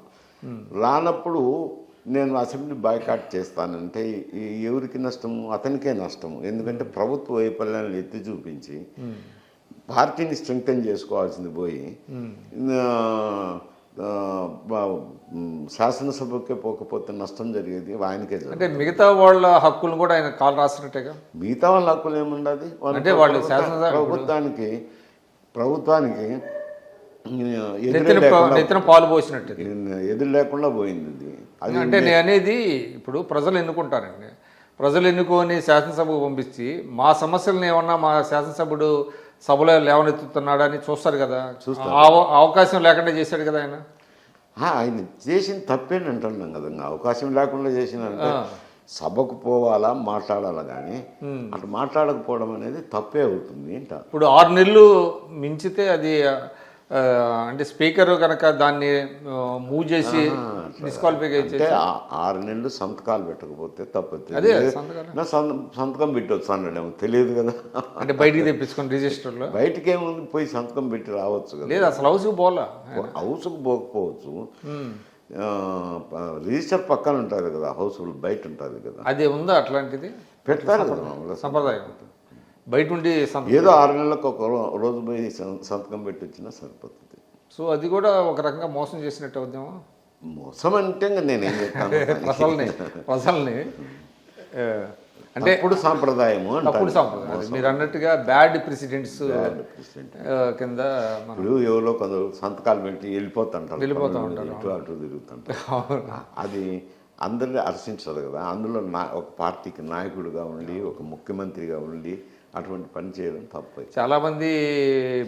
రానప్పుడు నేను అసెంబ్లీ బాయ్కాట్ చేస్తానంటే ఎవరికి నష్టము? అతనికే నష్టము. ఎందుకంటే ప్రభుత్వ వైఫల్యాన్ని ఎత్తి చూపించి పార్టీని స్ట్రెంగ్తెన్ చేసుకోవాల్సింది పోయి శాసనసభకే పోకపోతే నష్టం జరిగేది ఆయనకే. అంటే మిగతా వాళ్ళ హక్కులు కూడా ఆయన కాలు రాసినట్టేగా. మిగతా వాళ్ళ హక్కులు ఏముండదు అంటే వాళ్ళు ప్రభుత్వానికి పాలు పోసినట్టు ఎదురు లేకుండా పోయింది. అది అంటే నేను అనేది ఇప్పుడు ప్రజలు ఎన్నుకుంటారండి, ప్రజలు ఎన్నుకొని శాసనసభకు పంపించి మా సమస్యలను ఏమన్నా మా శాసనసభ్యుడు సభలో లేవనెత్తుతున్నాడని చూస్తారు కదా, అవకాశం లేకుండా చేశాడు కదా ఆయన. ఆయన చేసిన తప్పేని అంటున్నాం కదా, అవకాశం లేకుండా చేసిన సభకు పోవాలా మాట్లాడాలా, కానీ అటు మాట్లాడకపోవడం అనేది తప్పే అవుతుంది. ఇప్పుడు 6 నెలలు మించితే అది అంటే స్పీకర్ కనుక దాన్ని మూవ్ చేసి డిస్క్వాలిఫై చేసి 6 నెలలు సంతకాలు పెట్టకపోతే తప్పదు. సంతకం పెట్టవచ్చు అన్నాడేమో తెలియదు కదా, అంటే బయటికి తెప్పించుకొని రిజిస్టర్లో. బయటికి ఏముంది, పోయి సంతకం పెట్టి రావచ్చు కదా. లేదు అసలు హౌస్కి పోలా, హౌస్కి పోకపోవచ్చు, రిజిస్టర్ పక్కన ఉంటుంది కదా, హౌస్ బయట ఉంటుంది కదా. అది ఉందా అట్లాంటిది? పెడతారు కదా సంప్రదాయం. బయట ఉండి ఏదో 6 నెలలకు ఒక రోజు పోయి సంతకం పెట్టి వచ్చినా సరిపోతుంది. సో అది కూడా ఒక రకంగా మోసం చేసినట్టు అవుతామా? మోసం అంటే నేనేం చెప్తాను, ప్రజల్ని అంటే ఇప్పుడు సాంప్రదాయము తప్పుడు సాంప్రదాయం మీరు అన్నట్టుగా బ్యాడ్ ప్రెసిడెంట్స్ కింద. ఇప్పుడు ఎవరో కొందరు సంతకాలు పెట్టి వెళ్ళిపోతూ ఉంటారు, ఇటు అటు తిరుగుతుంటారు. అది అందరినీ హర్షించదు కదా. అందులో ఒక పార్టీకి నాయకుడిగా ఉండి, ఒక ముఖ్యమంత్రిగా ఉండి అటువంటి పని చేయడం తప్పు. చాలామంది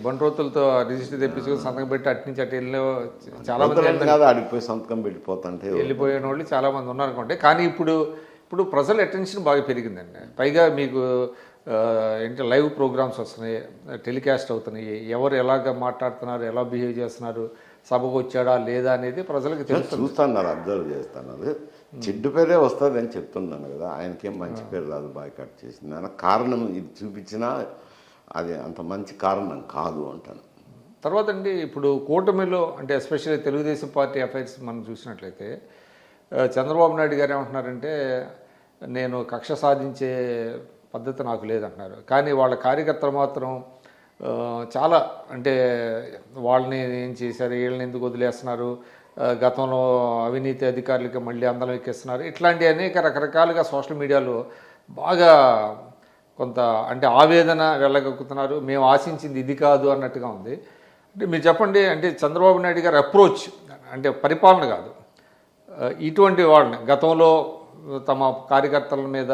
బంట్రోతులతో రిజిస్టర్ తెప్పించుకొని సంతకం పెట్టి అటు నుంచి అటు వెళ్ళిన చాలా మంది కాదు, అడిగిపోయి సంతకం పెట్టిపోతుంటే వెళ్ళిపోయిన వాళ్ళు చాలామంది ఉన్నారనుకుంటే. కానీ ఇప్పుడు ప్రజల అటెన్షన్ బాగా పెరిగిందండి. పైగా మీకు ఏంటి లైవ్ ప్రోగ్రామ్స్ వస్తున్నాయి, టెలికాస్ట్ అవుతున్నాయి, ఎవరు ఎలాగ మాట్లాడుతున్నారు, ఎలా బిహేవ్ చేస్తున్నారు, సభకు వచ్చాడా లేదా అనేది ప్రజలకు తెలుస్తుంది. చూస్తున్నారు, అబ్జర్వ్ చేస్తున్నారు. చెడ్డు పేరే వస్తుంది అని చెప్తున్నాను కదా, ఆయనకేం మంచి పేరు రాదు బాయ్కాట్ చేసింది అన్న కారణం ఇది చూపించినా అది అంత మంచి కారణం కాదు అంటాను. తర్వాత అండి ఇప్పుడు కూటమిలో అంటే ఎస్పెషల్లీ తెలుగుదేశం పార్టీ అఫైర్స్ మనం చూసినట్లయితే చంద్రబాబు నాయుడు గారు ఏమంటున్నారంటే నేను కక్ష సాధించే పద్ధతి నాకు లేదంటున్నారు. కానీ వాళ్ళ కార్యకర్తలు మాత్రం చాలా అంటే వాళ్ళని ఏం చేశారు, వీళ్ళని ఎందుకు వదిలేస్తున్నారు, గతంలో అవినీతి అధికారులకి మళ్ళీ అందరం ఎక్కిస్తున్నారు, ఇట్లాంటి అనేక రకరకాలుగా సోషల్ మీడియాలో బాగా కొంత అంటే ఆవేదన వెళ్ళగక్కుతున్నారు. మేము ఆశించింది ఇది కాదు అన్నట్టుగా ఉంది. అంటే మీరు చెప్పండి, అంటే చంద్రబాబు నాయుడు గారి అప్రోచ్ అంటే పరిపాలన కాదు, ఇటువంటి వాళ్ళని గతంలో తమ కార్యకర్తల మీద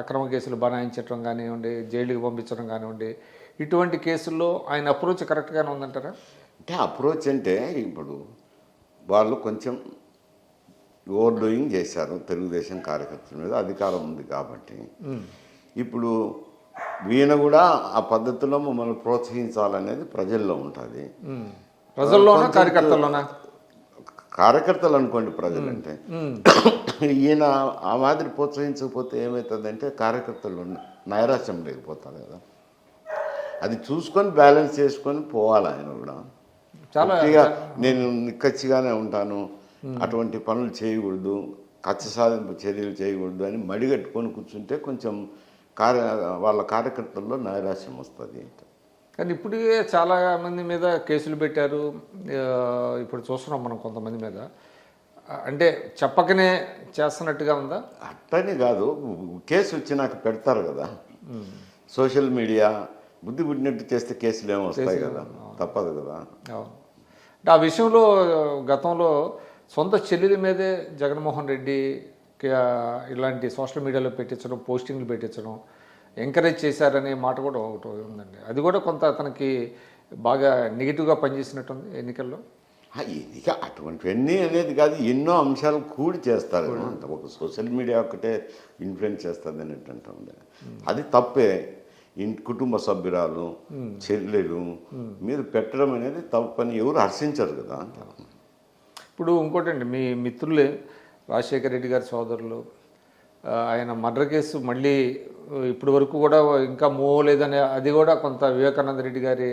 అక్రమ కేసులు బనాయించడం కానివ్వండి, జైలుకి పంపించడం కానివ్వండి, ఇటువంటి కేసుల్లో ఆయన అప్రోచ్ కరెక్ట్గానే ఉందంటారా? అంటే అప్రోచ్ అంటే ఇప్పుడు వాళ్ళు కొంచెం ఓవర్ డూయింగ్ చేశారు తెలుగుదేశం కార్యకర్తల మీద, అధికారం ఉంది కాబట్టి. ఇప్పుడు వీణ కూడా ఆ పద్ధతిలో మమ్మల్ని ప్రోత్సహించాలనేది ప్రజల్లో ఉంటుంది. ప్రజల్లోనా కార్యకర్తల్లోనా? కార్యకర్తలు అనుకోండి, ప్రజలంటే. ఈయన ఆ మాదిరి ప్రోత్సహించకపోతే ఏమవుతుందంటే కార్యకర్తలు నైరాశ్యం లేకపోతారు కదా, అది చూసుకొని బ్యాలెన్స్ చేసుకొని పోవాలి. ఆయన కూడా చాలా నేను నిక్కచ్చిగానే ఉంటాను, అటువంటి పనులు చేయకూడదు, కక్ష సాధింపు చర్యలు చేయకూడదు అని మడిగట్టుకొని కూర్చుంటే కొంచెం వాళ్ళ కార్యకర్తల్లో నైరాశ్యం వస్తుంది. కానీ ఇప్పుడే చాలా మంది మీద కేసులు పెట్టారు. ఇప్పుడు చూస్తున్నాం మనం కొంతమంది మీద, అంటే చెప్పకనే చేస్తున్నట్టుగా ఉందా? అట్టని కాదు, కేసు వచ్చి నాకు పెడతారు కదా, సోషల్ మీడియా బుద్ధి పుట్టినట్టు చేస్తే కేసులు ఏమో వస్తాయి కదా, తప్పదు కదా. అంటే ఆ విషయంలో గతంలో సొంత చెల్లెల మీదే జగన్మోహన్ రెడ్డి ఇలాంటి సోషల్ మీడియాలో పెట్టించడం, పోస్టింగ్లు పెట్టించడం ఎంకరేజ్ చేశారనే మాట కూడా ఒకటి ఉందండి. అది కూడా కొంత అతనికి బాగా నెగిటివ్గా పనిచేసినట్టుంది ఎన్నికల్లో. ఇక అటువంటివన్నీ అనేది కాదు, ఎన్నో అంశాలు కూడి చేస్తారు. ఒక సోషల్ మీడియా ఒక్కటే ఇన్ఫ్లుయెన్స్ చేస్తుంది అనేటంటే అది తప్పే. కుటుంబ సభ్యురాలు చెల్లెలు మీరు పెట్టడం అనేది తప్పని ఎవరు హర్షించరు కదా. ఇప్పుడు ఇంకోటండి, మీ మిత్రులే రాజశేఖర రెడ్డి గారి సోదరులు, ఆయన మర్డర్ కేసు మళ్ళీ ఇప్పటి వరకు కూడా ఇంకా లేదనే, అది కూడా కొంత వివేకానంద రెడ్డి గారి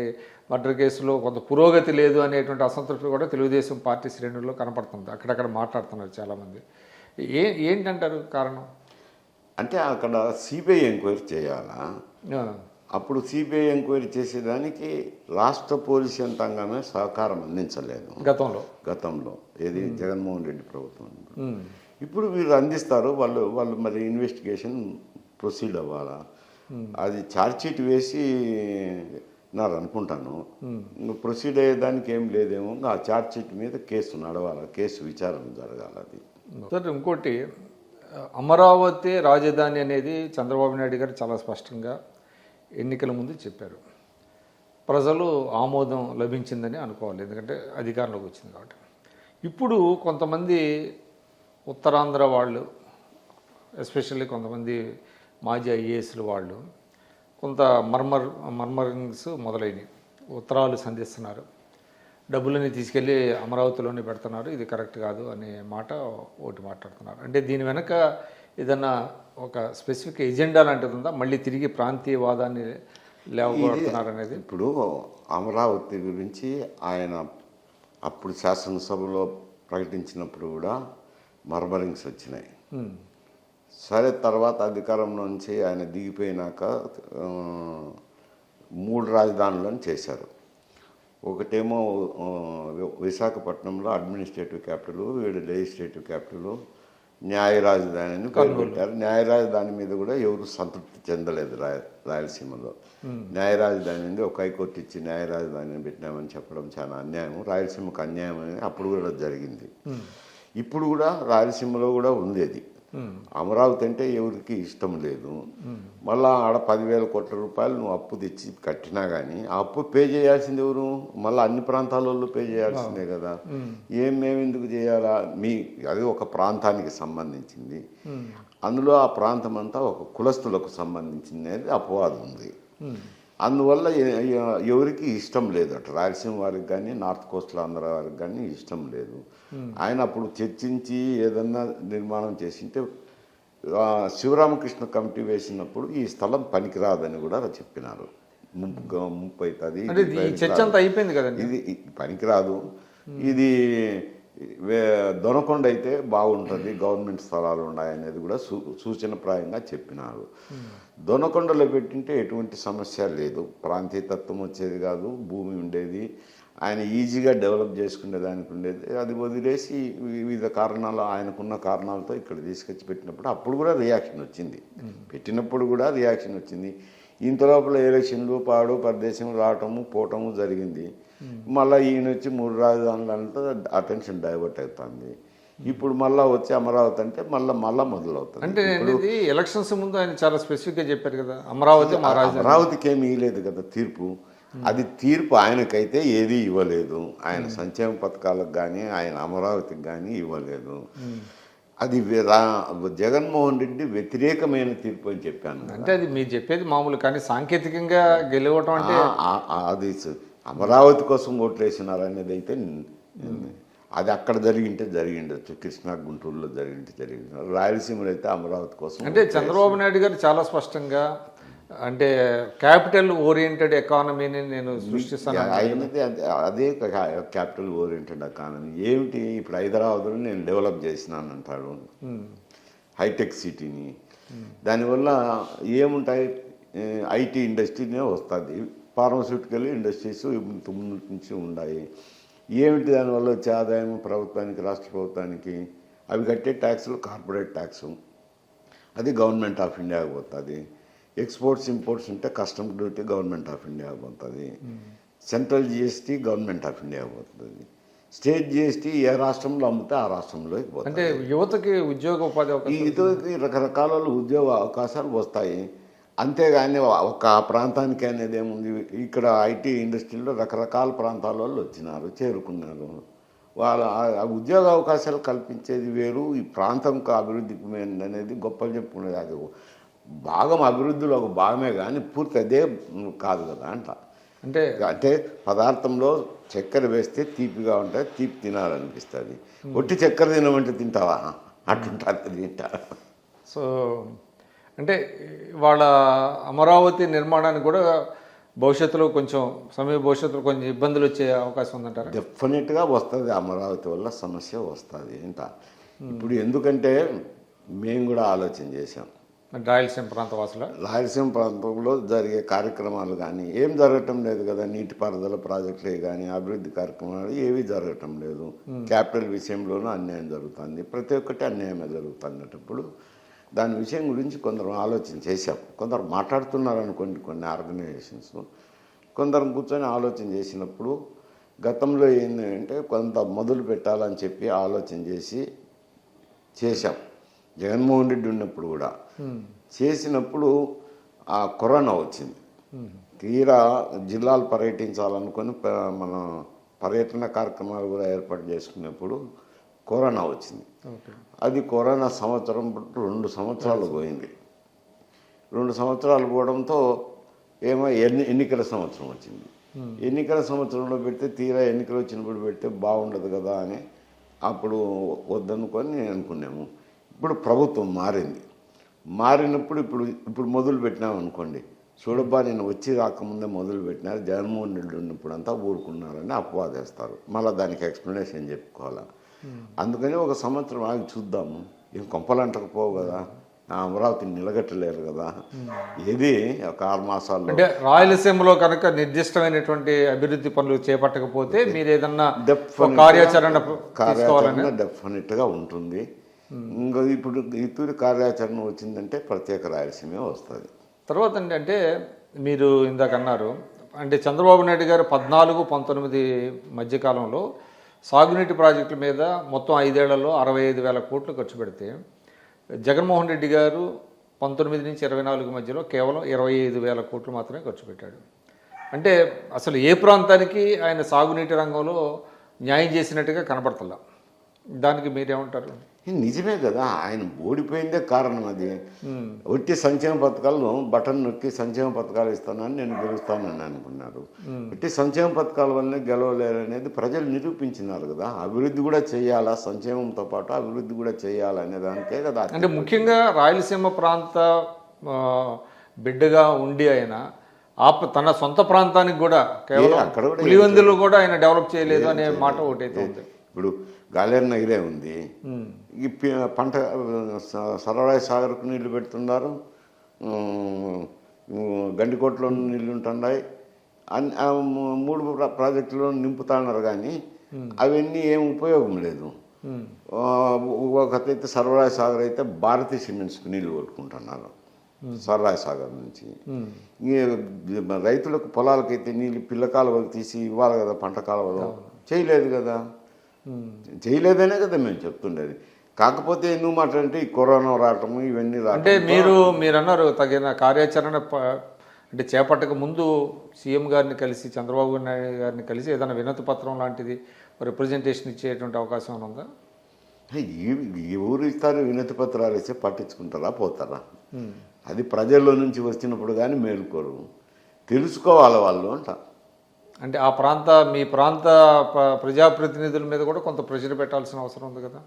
మర్డర్ కేసులో కొంత పురోగతి లేదు అనేటువంటి అసంతృప్తి కూడా తెలుగుదేశం పార్టీ శ్రేణుల్లో కనపడుతుంది. అక్కడక్కడ మాట్లాడుతున్నారు చాలామంది. ఏంటంటారు కారణం? అంటే అక్కడ సిబిఐ ఎంక్వైరీ చేయాలా, అప్పుడు సిబిఐ ఎంక్వైరీ చేసేదానికి రాష్ట్ర పోలీసు యంత్రాంగమే సహకారం అందించలేదు గతంలో ఏది జగన్మోహన్ రెడ్డి ప్రభుత్వం. ఇప్పుడు వీళ్ళు అందిస్తారు, వాళ్ళు మరి ఇన్వెస్టిగేషన్ ప్రొసీడ్ అవ్వాలా, అది ఛార్జ్షీట్ వేసి నారు అనుకుంటాను. ప్రొసీడ్ అయ్యేదానికి ఏం లేదేమో, ఆ ఛార్జ్షీట్ మీద కేసు నడవాలి, కేసు విచారణ జరగాలి. అది సార్ ఇంకోటి, అమరావతి రాజధాని అనేది చంద్రబాబు నాయుడు గారు చాలా స్పష్టంగా ఎన్నికల ముందు చెప్పారు. ప్రజలు ఆమోదం లభించిందని అనుకోవాలి, ఎందుకంటే అధికారంలోకి వచ్చింది కాబట్టి. ఇప్పుడు కొంతమంది ఉత్తరాంధ్ర వాళ్ళు, ఎస్పెషల్లీ కొంతమంది మాజీ ఐఏఎస్లు వాళ్ళు కొంత మర్మరింగ్స్ మొదలైనవి, ఉత్తరాలు సంధిస్తున్నారు, డబ్బులని తీసుకెళ్ళి అమరావతిలోనే పెడుతున్నారు, ఇది కరెక్ట్ కాదు అనే మాట ఒకటి మాట్లాడుతున్నారు. అంటే దీని వెనక ఏదన్నా ఒక స్పెసిఫిక్ ఎజెండా లాంటిది ఉందా, మళ్ళీ తిరిగి ప్రాంతీయవాదాన్ని లేవగొడుతున్నారు అనేది? ఇప్పుడు అమరావతి గురించి ఆయన అప్పుడు శాసనసభలో ప్రకటించినప్పుడు కూడా మర్మరింగ్స్ వచ్చినాయి. సరే, తర్వాత అధికారం నుంచి ఆయన దిగిపోయినాక 3 రాజధానులను చేశారు. ఒకటేమో విశాఖపట్నంలో అడ్మినిస్ట్రేటివ్ క్యాపిటల్, వీడు లెజిస్లేటివ్ క్యాపిటల్, న్యాయ రాజధాని అని పేరు పెట్టారు. న్యాయ రాజధాని మీద కూడా ఎవరు సంతృప్తి చెందలేదు రాయలసీమలో. న్యాయ రాజధాని ఉంది, ఒక హైకోర్టు ఇచ్చి న్యాయ రాజధానిని పెట్టినామని చెప్పడం చాలా అన్యాయం, రాయలసీమకు అన్యాయం అనేది అప్పుడు కూడా జరిగింది. ఇప్పుడు కూడా రాయలసీమలో కూడా ఉంది అది అమరావతి అంటే ఎవరికి ఇష్టం లేదు. మళ్ళా ఆడ 10,000 కోట్ల రూపాయలు నువ్వు అప్పు తెచ్చి కట్టినా కానీ ఆ అప్పు పే చేయాల్సింది ఎవరు? మళ్ళీ అన్ని ప్రాంతాలలో పే చేయాల్సిందే కదా. మేము ఎందుకు చేయాలా? అది ఒక ప్రాంతానికి సంబంధించింది. అందులో ఆ ప్రాంతం అంతా ఒక కులస్తులకు సంబంధించింది అనేది అపవాదం ఉంది. అందువల్ల ఎవరికి ఇష్టం లేదు, అటు రాయలసీమ వారికి కానీ నార్త్ కోస్టల్ ఆంధ్ర వారికి కానీ ఇష్టం లేదు. ఆయన అప్పుడు చర్చించి ఏదన్నా నిర్మాణం చేసింటే శివరామకృష్ణ కమిటీ వేసినప్పుడు ఈ స్థలం పనికిరాదని కూడా చెప్పినారు. ముప్పు అవుతుంది, ఇది పనికిరాదు, ఇది దొనకొండ అయితే బాగుంటుంది, గవర్నమెంట్ స్థలాలు ఉన్నాయనేది కూడా సూచనప్రాయంగా చెప్పినారు. దొనకొండలో పెట్టింటే ఎటువంటి సమస్య లేదు, ప్రాంతీయతత్వం వచ్చేది కాదు, భూమి ఉండేది, ఆయన ఈజీగా డెవలప్ చేసుకునే దానికి ఉండేది. అది వదిలేసి వివిధ కారణాలు, ఆయనకున్న కారణాలతో ఇక్కడ తీసుకొచ్చి పెట్టినప్పుడు అప్పుడు కూడా రియాక్షన్ వచ్చింది, పెట్టినప్పుడు కూడా రియాక్షన్ వచ్చింది. ఇంత లోపల ఎలక్షన్లు పాడు పరదేశం రావటము పోవటము జరిగింది. మళ్ళీ ఈయన వచ్చి 3 రాజధానులంతా అటెన్షన్ డైవర్ట్ అవుతుంది. ఇప్పుడు మళ్ళీ వచ్చి అమరావతి అంటే మళ్ళీ మొదలవుతుంది. అంటే ఎలక్షన్స్ ముందు ఆయన చాలా స్పెసిఫిక్గా చెప్పారు కదా, అమరావతికి ఏమి ఇవ్వలేదు కదా తీర్పు. అది తీర్పు ఆయనకైతే ఏది ఇవ్వలేదు, ఆయన సంక్షేమ పథకాలకు కానీ ఆయన అమరావతికి కానీ ఇవ్వలేదు. అది జగన్మోహన్ రెడ్డి వ్యతిరేకమైన తీర్పు అని చెప్పాను. అంటే అది మీరు చెప్పేది మామూలు, కానీ సాంకేతికంగా గెలవటం అంటే అది అమరావతి కోసం ఓట్లు వేసినారు అనేది అయితే అది అక్కడ జరిగిండొచ్చు, కృష్ణా గుంటూరులో జరిగింది. రాయలసీమలో అయితే అమరావతి కోసం అంటే చంద్రబాబు నాయుడు గారు చాలా స్పష్టంగా అంటే క్యాపిటల్ ఓరియంటెడ్ ఎకానమీని నేను సృష్టిస్తాను, అదే క్యాపిటల్ ఓరియంటెడ్ ఎకానమీ. ఏమిటి ఇప్పుడు హైదరాబాద్లో నేను డెవలప్ చేసినాను అంటాడు, హైటెక్ సిటీని. దానివల్ల ఏముంటాయి, ఐటీ ఇండస్ట్రీనే వస్తుంది, ఫార్మస్యూటికల్ ఇండస్ట్రీస్ ముందు నుంచి ఉన్నాయి. ఏమిటి దానివల్ల వచ్చే ఆదాయం ప్రభుత్వానికి, రాష్ట్ర ప్రభుత్వానికి? అవి కట్టే ట్యాక్సులు కార్పొరేట్ ట్యాక్సు, అది గవర్నమెంట్ ఆఫ్ ఇండియాకి పోతుంది. ఎక్స్పోర్ట్స్ ఇంపోర్ట్స్ ఉంటే కస్టమ్ డ్యూటీ గవర్నమెంట్ ఆఫ్ ఇండియాకి పోతుంది. సెంట్రల్ జిఎస్టీ గవర్నమెంట్ ఆఫ్ ఇండియాకి పోతుంది. స్టేట్ జిఎస్టీ ఏ రాష్ట్రంలో అమ్మితే ఆ రాష్ట్రంలోకి పోతుంది. అంటే యువతకి ఉద్యోగ ఉపాధి యువతకి రకరకాల ఉద్యోగ అవకాశాలు వస్తాయి. అంతేగాని ఒక ప్రాంతానికి అనేది ఏముంది, ఇక్కడ ఐటీ ఇండస్ట్రీలో రకరకాల ప్రాంతాల వాళ్ళు వచ్చినారు, చేరుకున్నారు. వాళ్ళ ఉద్యోగ అవకాశాలు కల్పించేది వేరు, ఈ ప్రాంతంకు అభివృద్ధి అనేది గొప్పలు చెప్పుకునేది. అది భాగం అభివృద్ధిలో ఒక భాగమే కానీ పూర్తి అదే కాదు కదా అంట. అంటే పదార్థంలో చక్కెర వేస్తే తీపిగా ఉంటుంది, తీపి తినాలనిపిస్తుంది. ఒట్టి చక్కెర తినమంటే తింటావా? అట్లుంటుంది తింటారు. సో అంటే వాళ్ళ అమరావతి నిర్మాణానికి కూడా భవిష్యత్తులో కొంచెం సమీప భవిష్యత్తులో కొంచెం ఇబ్బందులు వచ్చే అవకాశం ఉందంటారు. డెఫినెట్గా వస్తుంది, అమరావతి వల్ల సమస్య వస్తుంది ఇంత. ఇప్పుడు ఎందుకంటే మేము కూడా ఆలోచన చేసాం, రాయలసీమ ప్రాంత వాసుల రాయలసీమ ప్రాంతంలో జరిగే కార్యక్రమాలు కానీ ఏం జరగటం లేదు కదా, నీటిపారుదల ప్రాజెక్టులే కానీ అభివృద్ధి కార్యక్రమాలు ఏవి జరగటం లేదు. క్యాపిటల్ విషయంలోనూ అన్యాయం జరుగుతుంది, ప్రతి ఒక్కటి అన్యాయమే జరుగుతున్నప్పుడు దాని విషయం గురించి కొందరు ఆలోచన చేశాం. కొందరు మాట్లాడుతున్నారు అనుకోండి, కొన్ని ఆర్గనైజేషన్స్, కొందరు కూర్చొని ఆలోచన చేసినప్పుడు గతంలో ఏంటంటే కొంత మొదలు పెట్టాలని చెప్పి ఆలోచన చేశాం. జగన్మోహన్ రెడ్డి ఉన్నప్పుడు కూడా చేసినప్పుడు ఆ కరోనా వచ్చింది. తీరా జిల్లాలు పర్యటించాలనుకొని మన పర్యటన కార్యక్రమాలు కూడా ఏర్పాటు చేసుకున్నప్పుడు కరోనా వచ్చింది. అది కరోనా సంవత్సరం 2 సంవత్సరాలు పోయింది. 2 సంవత్సరాలు పోవడంతో ఎన్నికల సంవత్సరం వచ్చింది. ఎన్నికల సంవత్సరంలో పెడితే తీరా ఎన్నికలు వచ్చినప్పుడు పెడితే బాగుండదు కదా అని అప్పుడు వద్దనుకొని నేను అనుకున్నాము. ఇప్పుడు ప్రభుత్వం మారినప్పుడు ఇప్పుడు మొదలు పెట్టినాం అనుకోండి, చూడబ్బా నేను వచ్చి రాకముందే మొదలు పెట్టినారు, జగన్మోహన్ రెడ్డి ఉన్నప్పుడు అంతా ఊరుకున్నారని అపవాదేస్తారు. మళ్ళీ దానికి ఎక్స్ప్లెనేషన్ చెప్పుకోవాలా. అందుకని 1 సంవత్సరం ఆగి చూద్దాము. ఏం కొంపలంటకపోవు కదా, అమరావతిని నిలగట్టలేరు కదా, ఏది ఒక 6 మాసాల్లో. అంటే రాయలసీమలో కనుక నిర్దిష్టమైనటువంటి అభివృద్ధి పనులు చేపట్టకపోతే మీరు ఏదన్నా కార్యాచరణ డెఫినెట్గా ఉంటుంది. ఇంకా ఇప్పుడు ఇతూరి కార్యాచరణ వచ్చిందంటే ప్రత్యేక రాయలసీమే వస్తుంది. తర్వాత అంటే మీరు ఇందాక అన్నారు, అంటే చంద్రబాబు నాయుడు గారు 14-19 మధ్యకాలంలో సాగునీటి ప్రాజెక్టుల మీద మొత్తం 5 ఏళ్లలో 65,000 కోట్లు ఖర్చు పెడితే జగన్మోహన్ రెడ్డి గారు 19 నుంచి 24 మధ్యలో కేవలం 25,000 కోట్లు మాత్రమే ఖర్చు పెట్టాడు. అంటే అసలు ఏ ప్రాంతానికి ఆయన సాగునీటి రంగంలో న్యాయం చేసినట్టుగా కనపడతలా. దానికి మీరేమంటారు? ఇది నిజమే కదా, ఆయన ఓడిపోయిందే కారణం. అది ఒట్టి సంక్షేమ పథకాలను బటన్ నొక్కి సంక్షేమ పథకాలు ఇస్తానని నేను గెలుస్తానని అనుకున్నారు. ఒట్టి సంక్షేమ పథకాల వల్లనే గెలవలేరు అనేది ప్రజలు నిరూపించినారు కదా. అభివృద్ధి కూడా చేయాలా, సంక్షేమంతో పాటు అభివృద్ధి కూడా చేయాలనే దానికే కదా. అంటే ముఖ్యంగా రాయలసీమ ప్రాంత బిడ్డగా ఉండి ఆయన తన సొంత ప్రాంతానికి కూడా కేవలం అక్కడ కూడా పులివెందులు కూడా ఆయన డెవలప్ చేయలేదు అనే మాట ఒకటైతే ఉంది. ఇప్పుడు గాలేరు నగిరే ఉంది, ఈ పంట సరళాయ సాగర్కు నీళ్లు పెడుతున్నారు, గండికోటలో నీళ్లు ఉంటున్నాయి, మూడు ప్రాజెక్టులో నింపుతున్నారు. కానీ అవన్నీ ఏం ఉపయోగం లేదు. ఒకటైతే సర్వరాయ సాగర్ అయితే భారతీయ సిమెంట్స్కి నీళ్లు కొట్టుకుంటున్నారు సర్వరాయ సాగర్ నుంచి. రైతులకు పొలాలకైతే నీళ్ళు పిల్ల కాలువలు తీసి ఇవ్వాలి కదా, పంట కాలువలు చేయలేదు కదా. చేయలేదనే కదా మేము చెప్తుండేది. కాకపోతే ఎందుకు మాట్లాడంటే ఈ కరోనా రావటము ఇవన్నీ అంటే మీరు అన్నారు తగిన కార్యాచరణ అంటే చేపట్టక ముందు సీఎం గారిని కలిసి చంద్రబాబు నాయుడు గారిని కలిసి ఏదైనా వినతి పత్రం లాంటిది రిప్రజెంటేషన్ ఇచ్చేటువంటి అవకాశం ఉందా? ఎవరు ఇస్తారు వినతి పత్రాలు ఇస్తే పట్టించుకుంటారా పోతారా? అది ప్రజల్లో నుంచి వచ్చినప్పుడు కానీ మేలుకోరు, తెలుసుకోవాలి వాళ్ళు అంట. అంటే మీ ప్రాంత ప్రజాప్రతినిధుల మీద కూడా కొంత ప్రెషర్ పెట్టాల్సిన అవసరం ఉంది కదా.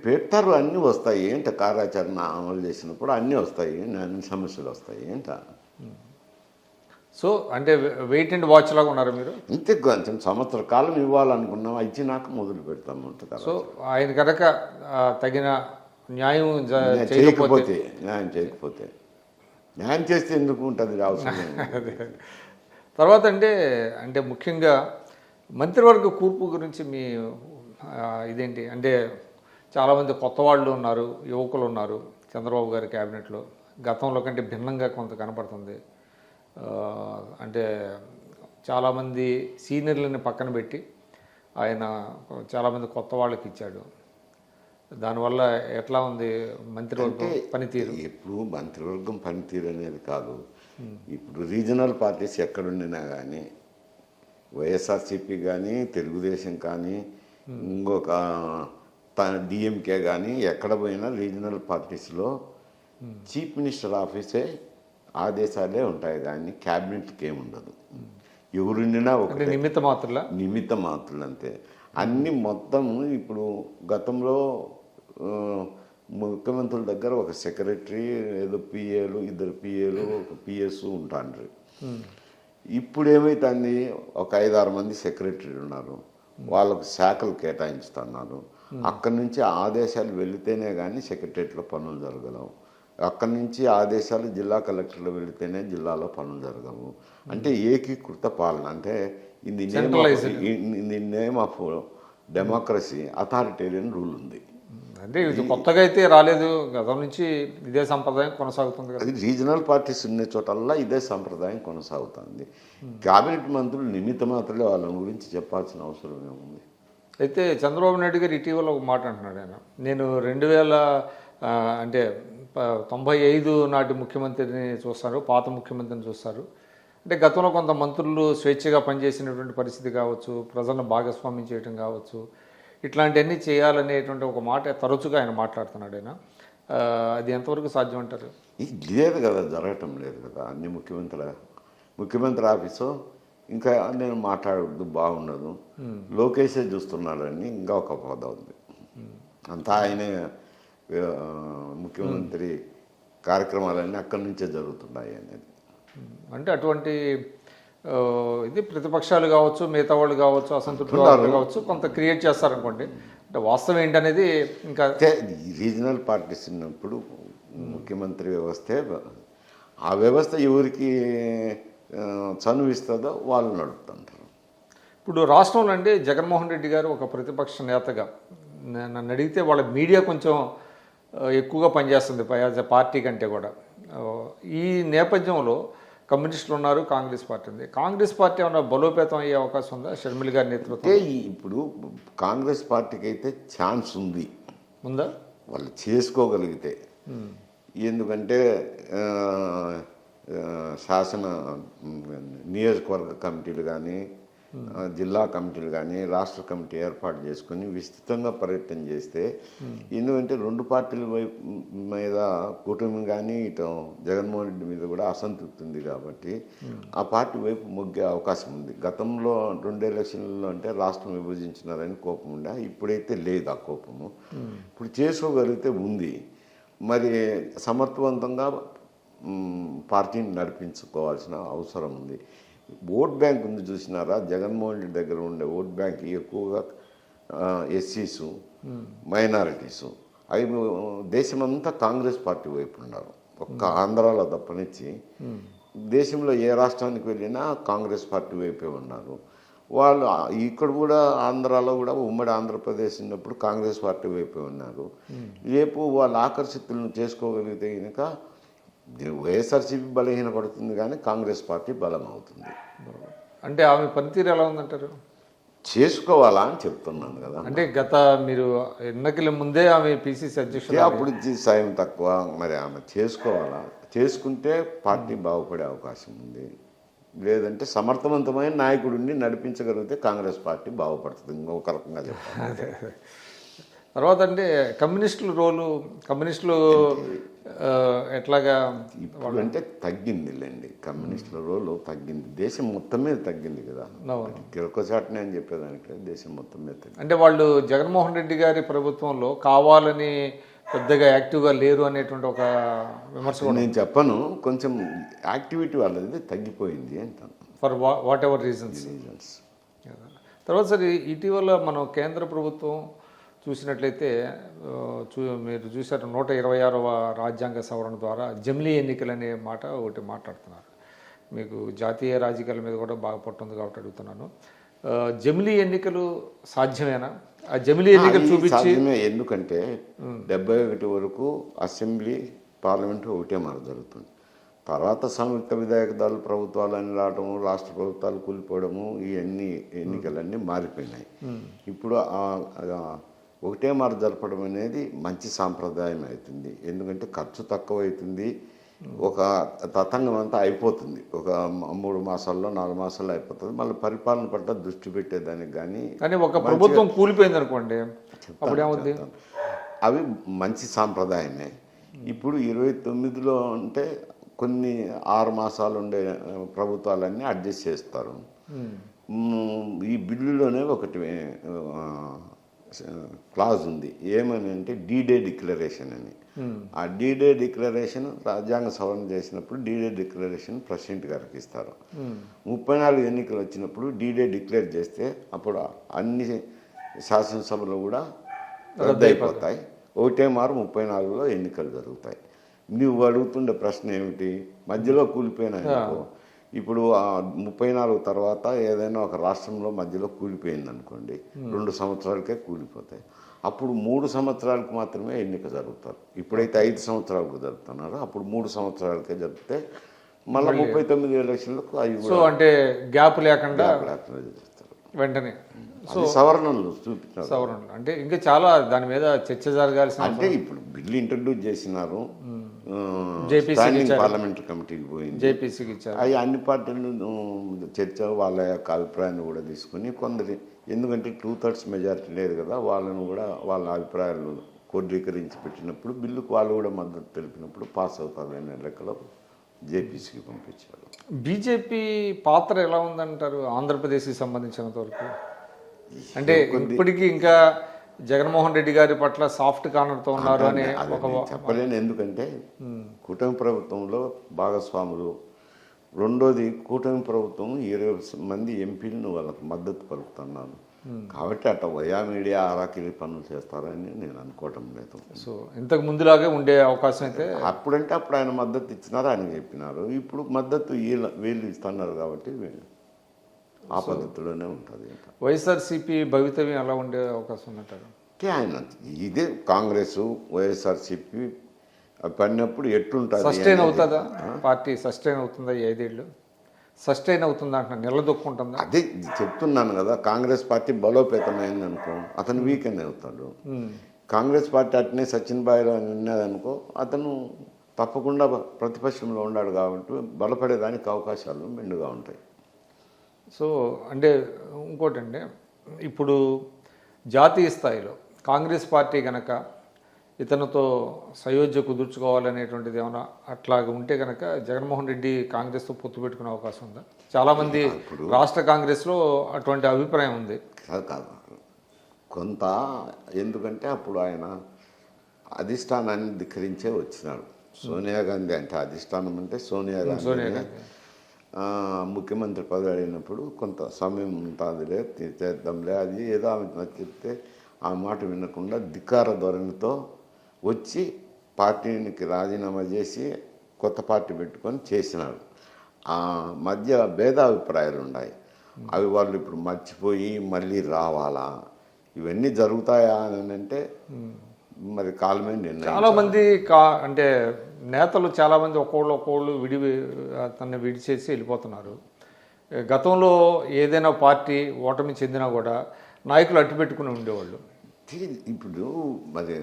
పెడతారు, అన్నీ వస్తాయి ఏంట. కార్యాచరణ అమలు చేసినప్పుడు అన్నీ వస్తాయి, అన్ని సమస్యలు వస్తాయి ఏంట. సో అంటే వెయిట్ అండ్ వాచ్ లాగా ఉన్నారు మీరు. ఇంతే, కొంచెం సంవత్సర కాలం ఇవ్వాలనుకున్నాం, ఇచ్చినాక మొదలు పెడతాము. సో ఆయన కనుక తగిన న్యాయం చేయకపోతే న్యాయం చేస్తే ఎందుకు ఉంటుంది అవసరం. తర్వాత అంటే ముఖ్యంగా మంత్రివర్గ కూర్పు గురించి మీ ఇదేంటి? అంటే చాలామంది కొత్త వాళ్ళు ఉన్నారు, యువకులు ఉన్నారు చంద్రబాబు గారి క్యాబినెట్లో. గతంలో కంటే భిన్నంగా కొంత కనపడుతుంది. అంటే చాలామంది సీనియర్లని పక్కన పెట్టి ఆయన చాలామంది కొత్త వాళ్ళకి ఇచ్చాడు. దానివల్ల ఎట్లా ఉంది మంత్రివర్గం పనితీరు? ఇప్పుడు మంత్రివర్గం పనితీరు అనేది కాదు. ఇప్పుడు రీజనల్ పార్టీస్ ఎక్కడుండినా కానీ, వైఎస్ఆర్సీపీ కానీ, తెలుగుదేశం కానీ, ఇంకొక డిఎంకే కానీ, ఎక్కడ పోయినా రీజనల్ పార్టీస్లో చీఫ్ మినిస్టర్ ఆఫీసే ఆదేశాలే ఉంటాయి కానీ క్యాబినెట్కి ఏముండదు. ఎవరుండినా ఒక నిమిత్త మాత్రులు అంతే. అన్నీ మొత్తం ఇప్పుడు గతంలో ముఖ్యమంత్రుల దగ్గర ఒక సెక్రటరీ, ఏదో పిఏలు, 2 పిఏలు, ఒక పిఎస్ ఉంటాండ్రు. ఇప్పుడు ఏమైతుంది, ఒక 5-6 మంది సెక్రటరీలు ఉన్నారు, వాళ్ళకు శాఖలు కేటాయించుతున్నారు. అక్కడి నుంచి ఆదేశాలు వెళితేనే కానీ సెక్రటరియట్లో పనులు జరగలేవు. అక్కడి నుంచి ఆదేశాలు జిల్లా కలెక్టర్లు వెళితేనే జిల్లాలో పనులు జరగవు. అంటే ఏకీకృత పాలన. అంటే in the name of democracy authoritarian rule ఉంది. అంటే ఇది కొత్తగా అయితే రాలేదు, గతం నుంచి ఇదే సంప్రదాయం కొనసాగుతుంది కదా. అది రీజనల్ పార్టీస్ ఉన్న చోటల్లా ఇదే సంప్రదాయం కొనసాగుతుంది. క్యాబినెట్ మంత్రులు నిమిత్త మాత్రమే వాళ్ళ గురించి చెప్పాల్సిన అవసరం ఏముంది. అయితే చంద్రబాబు నాయుడు గారు ఇటీవల ఒక మాట అంటున్నాడు. ఆయన నేను 1995 నాటి ముఖ్యమంత్రిని చూస్తారు, పాత ముఖ్యమంత్రిని చూస్తారు. అంటే గతంలో కొంత మంత్రులు స్వేచ్ఛగా పనిచేసినటువంటి పరిస్థితి కావచ్చు, ప్రజలను భాగస్వామ్యం చేయడం కావచ్చు, ఇట్లాంటివన్నీ చేయాలనేటువంటి ఒక మాట తరచుగా ఆయన మాట్లాడుతున్నాడు. ఆయన అది ఎంతవరకు సాధ్యం అంటారు? ఇది లేదు కదా, జరగటం లేదు కదా. అన్ని ముఖ్యమంత్రి ఆఫీసు ఇంకా నేను మాట్లాడద్దు, బాగుండదు, లోకేషే చూస్తున్నాడని ఇంకా ఒక పద ఉంది. అంతా ఆయనే ముఖ్యమంత్రి కార్యక్రమాలన్నీ అక్కడి నుంచే జరుగుతున్నాయి అనేది. అంటే అటువంటి ఇది ప్రతిపక్షాలు కావచ్చు, మిగతా వాళ్ళు కావచ్చు, అసంతృప్తి కావచ్చు, కొంత క్రియేట్ చేస్తారనుకోండి. అంటే వాస్తవం ఏంటనేది ఇంకా రీజనల్ పార్టీస్ ఉన్నప్పుడు ముఖ్యమంత్రి వ్యవస్థే, ఆ వ్యవస్థ ఎవరికి చనువిస్తుందో వాళ్ళు నడుపుతుంటారు. ఇప్పుడు రాష్ట్రంలో అంటే జగన్మోహన్ రెడ్డి గారు ఒక ప్రతిపక్ష నేతగా నన్ను అడిగితే వాళ్ళ మీడియా కొంచెం ఎక్కువగా పనిచేస్తుంది పార్టీ కంటే కూడా. ఈ నేపథ్యంలో కమ్యూనిస్టులు ఉన్నారు, కాంగ్రెస్ పార్టీ ఉంది. కాంగ్రెస్ పార్టీ ఏమైనా బలోపేతం అయ్యే అవకాశం ఉందా షర్మిల గారి నేతృత్వం? ఇప్పుడు కాంగ్రెస్ పార్టీకి అయితే ఛాన్స్ ఉంది, ఉందా? వాళ్ళు చేసుకోగలిగితే. ఎందుకంటే ఆ, శాసన నియోజకవర్గ కమిటీలు కానీ జిల్లా కమిటీలు కానీ రాష్ట్ర కమిటీ ఏర్పాటు చేసుకొని విస్తృతంగా పర్యటన చేస్తే ఎందుకంటే రెండు పార్టీల వైపు మీద కూటమి కానీ ఇటు జగన్మోహన్ రెడ్డి మీద కూడా అసంతృప్తి ఉంది కాబట్టి ఆ పార్టీ వైపు మొగ్గే అవకాశం ఉంది. గతంలో 2 ఎలక్షన్లలో అంటే రాష్ట్రం విభజించినారని కోపం ఉండే, ఇప్పుడైతే లేదు ఆ కోపము. ఇప్పుడు చేసుకోగలిగితే ఉంది. మరి సమర్థవంతంగా పార్టీని నడిపించుకోవాల్సిన అవసరం ఉంది. ఓట్ బ్యాంక్ ఉంది చూసినారా, జగన్మోహన్ రెడ్డి దగ్గర ఉండే ఓట్ బ్యాంక్ ఎక్కువగా ఎస్సీసు మైనారిటీసు అవి దేశమంతా కాంగ్రెస్ పార్టీ వైపు ఉన్నారు. ఒక్క ఆంధ్రాలో తప్పనిచ్చి దేశంలో ఏ రాష్ట్రానికి వెళ్ళినా కాంగ్రెస్ పార్టీ వైపే ఉన్నారు వాళ్ళు. ఇక్కడ కూడా ఆంధ్రాలో కూడా ఉమ్మడి ఆంధ్రప్రదేశ్ ఉన్నప్పుడు కాంగ్రెస్ పార్టీ వైపే ఉన్నారు. రేపు వాళ్ళ ఆకర్షితులను చేసుకోగలిగితే కనుక వైఎస్ఆర్సీపీ బలహీనపడుతుంది కానీ కాంగ్రెస్ పార్టీ బలం అవుతుంది. అంటే ఆమె పనితీరు ఎలా ఉందంటారు? చేసుకోవాలా అని చెప్తున్నాను కదా. అంటే గత మీరు ఎన్నికల ముందే ఆమె పిసిసి అధ్యక్షుడు, అప్పుడు సాయం తక్కువ. మరి ఆమె చేసుకోవాలా, చేసుకుంటే పార్టీ బాగుపడే అవకాశం ఉంది. లేదంటే సమర్థవంతమైన నాయకుడిని నడిపించగలిగితే కాంగ్రెస్ పార్టీ బాగుపడుతుంది. ఇంకొక రకంగా చెప్పాలి. తర్వాత అంటే కమ్యూనిస్టుల రోలు, కమ్యూనిస్టులు ఎట్లాగా ఇప్పుడు అంటే తగ్గిందిలేండి, కమ్యూనిస్టుల రోలు తగ్గింది. దేశం మొత్తం మీద తగ్గింది కదా, కిరకొచాటనే అని చెప్పేదానికి దేశం మొత్తం మీద తగ్గింది. అంటే వాళ్ళు జగన్మోహన్ రెడ్డి గారి ప్రభుత్వంలో కావాలని పెద్దగా యాక్టివ్గా లేరు అనేటువంటి ఒక విమర్శ. నేను చెప్పను, కొంచెం యాక్టివిటీ వాళ్ళది తగ్గిపోయింది అంటాను. For what ever reasons. తర్వాత సరే ఇటీవల మనం కేంద్ర ప్రభుత్వం చూసినట్లయితే మీరు చూసారు 126వ రాజ్యాంగ సవరణ ద్వారా జమిలీ ఎన్నికలు అనే మాట ఒకటి మాట్లాడుతున్నారు. మీకు జాతీయ రాజకీయాల మీద కూడా బాగా పట్టుంది కాబట్టి అడుగుతున్నాను, జమిలీ ఎన్నికలు సాధ్యమేనా? ఆ జమిలీ ఎన్నికలు చూపించి ఎందుకంటే 71 వరకు అసెంబ్లీ పార్లమెంటు ఒకటే మాట జరుగుతుంది. తర్వాత సంయుక్త విధాయక దళ ప్రభుత్వాలు అని రావడము, రాష్ట్ర ప్రభుత్వాలు కూలిపోవడము, ఈ ఎన్నికలన్నీ మారిపోయినాయి. ఇప్పుడు ఒకటే మారు జరపడం అనేది మంచి సాంప్రదాయం అవుతుంది. ఎందుకంటే ఖర్చు తక్కువ అవుతుంది, ఒక తతంగం అంతా అయిపోతుంది. ఒక 3 మాసాల్లో 4 మాసాల్లో అయిపోతుంది. మళ్ళీ పరిపాలన పట్ల దృష్టి పెట్టేదానికి కానీ ఒక ప్రభుత్వం కూలిపోయింది అనుకోండి, అప్పుడు ఏమవుతుంది? అవి మంచి సాంప్రదాయమే. ఇప్పుడు 29లో అంటే కొన్ని 6 మాసాలు ఉండే ప్రభుత్వాలన్నీ అడ్జస్ట్ చేస్తారు. ఈ బిల్లులోనే ఒకటి క్లాజ్ ఉంది, ఏమని అంటే డీ-డే డిక్లరేషన్ అని. ఆ డీ-డే డిక్లరేషన్ రాజ్యాంగ సవరణ చేసినప్పుడు డీ-డే డిక్లరేషన్ ప్రెసిడెంట్ గారికి ఇస్తారు. 34 ఎన్నికలు వచ్చినప్పుడు డీ-డే డిక్లేర్ చేస్తే అప్పుడు అన్ని శాసనసభలు కూడా రద్దయిపోతాయి. ఒకటే మారు 34లో ఎన్నికలు జరుగుతాయి. నువ్వు అడుగుతుండే ప్రశ్న ఏమిటి, మధ్యలో కూలిపోయినాయనుకో, ఇప్పుడు 34 తర్వాత ఏదైనా ఒక రాష్ట్రంలో మధ్యలో కూలిపోయింది అనుకోండి, 2 సంవత్సరాలకే కూలిపోతాయి. అప్పుడు 3 సంవత్సరాలకు మాత్రమే ఎన్నిక జరుగుతారు. ఇప్పుడైతే 5 సంవత్సరాలకు జరుపుతున్నారు, అప్పుడు 3 సంవత్సరాలకే జరిపితే మళ్ళీ 39 ఎలక్షన్లకు అవి కూడా అంటే గ్యాప్ లేకుండా చేస్తారు వెంటనే. సో సవరణలు చూపించారు. సవరణలు అంటే ఇంకా చాలా దాని మీద చర్చ జరగాల్సిన. అంటే ఇప్పుడు బిల్లు ఇంట్రడ్యూస్ చేసినారు, జేపీసీ పార్లమెంటరీ కమిటీకి పోయింది, జేపీసీకి ఇచ్చారు. అవి అన్ని పార్టీలు చర్చ వాళ్ళ యొక్క అభిప్రాయాన్ని కూడా తీసుకుని కొందరి, ఎందుకంటే 2/3 మెజారిటీ లేదు కదా, వాళ్ళను కూడా వాళ్ళ అభిప్రాయాలు క్రోడీకరించి పెట్టినప్పుడు బిల్లుకు వాళ్ళు కూడా మద్దతు తెలిపినప్పుడు పాస్ అవుతారనే లెక్కలో జేపీసీకి పంపించారు. బీజేపీ పాత్ర ఎలా ఉందంటారు ఆంధ్రప్రదేశ్కి సంబంధించినంత వరకు? అంటే ఇప్పటికీ ఇంకా జగన్మోహన్ రెడ్డి గారి పట్ల సాఫ్ట్ కార్నర్తో ఉన్నారు అని చెప్పలేను. ఎందుకంటే కూటమి ప్రభుత్వంలో భాగస్వాములు, రెండోది కూటమి ప్రభుత్వం 20 మంది ఎంపీలను వాళ్ళకు మద్దతు పలుకుతున్నారు. కాబట్టి అట్లా వయా మీడియా ఆరాకిరి పనులు చేస్తారని నేను అనుకోవటం లేదు. సో ఇంతకు ముందులాగే ఉండే అవకాశం అయితే అప్పుడంటే అప్పుడు ఆయన మద్దతు ఇచ్చినారు, ఆయన చెప్పినారు. ఇప్పుడు మద్దతు వీళ్ళు ఇస్తున్నారు కాబట్టి ఆ పద్ధతిలోనే ఉంటుంది. వైఎస్ఆర్సీపీ భవితవ్యం ఎలా ఉండే అవకాశం ఉందంటారు? ఆయన ఇదే కాంగ్రెస్ వైఎస్ఆర్సీపీ పడినప్పుడు ఎట్లుంటుంది, సస్టైన్ అవుతుందా పార్టీ? సస్టైన్ అవుతుందా? 5 ఏళ్ళు సస్టైన్ అవుతుందా అంటున్నా, నిలదొక్కుంటుందా? అదే చెప్తున్నాను కదా, కాంగ్రెస్ పార్టీ బలోపేతమైంది అనుకో, అతను వీకెండ్ అవుతాడు. కాంగ్రెస్ పార్టీ అట్నే సచిన్ బాయిలో ఉన్నదనుకో అతను తప్పకుండా ప్రతిపక్షంలో ఉన్నాడు కాబట్టి బలపడేదానికి అవకాశాలు మెండుగా ఉంటాయి. సో అంటే ఇంకోటండి, ఇప్పుడు జాతీయ స్థాయిలో కాంగ్రెస్ పార్టీ కనుక ఇతనితో సయోధ్య కుదుర్చుకోవాలనేటువంటిది ఏమైనా అట్లాగా ఉంటే కనుక జగన్మోహన్ రెడ్డి కాంగ్రెస్తో పొత్తు పెట్టుకునే అవకాశం ఉందా? చాలామంది రాష్ట్ర కాంగ్రెస్లో అటువంటి అభిప్రాయం ఉంది. కాదు కొంత, ఎందుకంటే అప్పుడు ఆయన అధిష్టానాన్ని ధిక్కరించే వచ్చినాడు. సోనియా గాంధీ అంటే అధిష్టానం అంటే సోనియా గాంధీ ముఖ్యమంత్రి పదవి అడిగినప్పుడు కొంత సమయం ఉంటుందిలే, చేద్దాంలే, అది ఏదో ఆమె నచ్చితే ఆ మాట వినకుండా ధిక్కార ధోరణితో వచ్చి పార్టీకి రాజీనామా చేసి కొత్త పార్టీ పెట్టుకొని చేసినాడు. ఆ మధ్య భేదాభిప్రాయాలు ఉన్నాయి. అవి వాళ్ళు ఇప్పుడు మర్చిపోయి మళ్ళీ రావాలా, ఇవన్నీ జరుగుతాయా అని అంటే మరి కాలమే నిర్ణయం. చాలామంది అంటే నేతలు చాలామంది ఒక్కోళ్ళు తనని విడిచేసి వెళ్ళిపోతున్నారు. గతంలో ఏదైనా పార్టీ ఓటమి చెందినా కూడా నాయకులు అట్టు పెట్టుకుని ఉండేవాళ్ళు. ఇప్పుడు మరి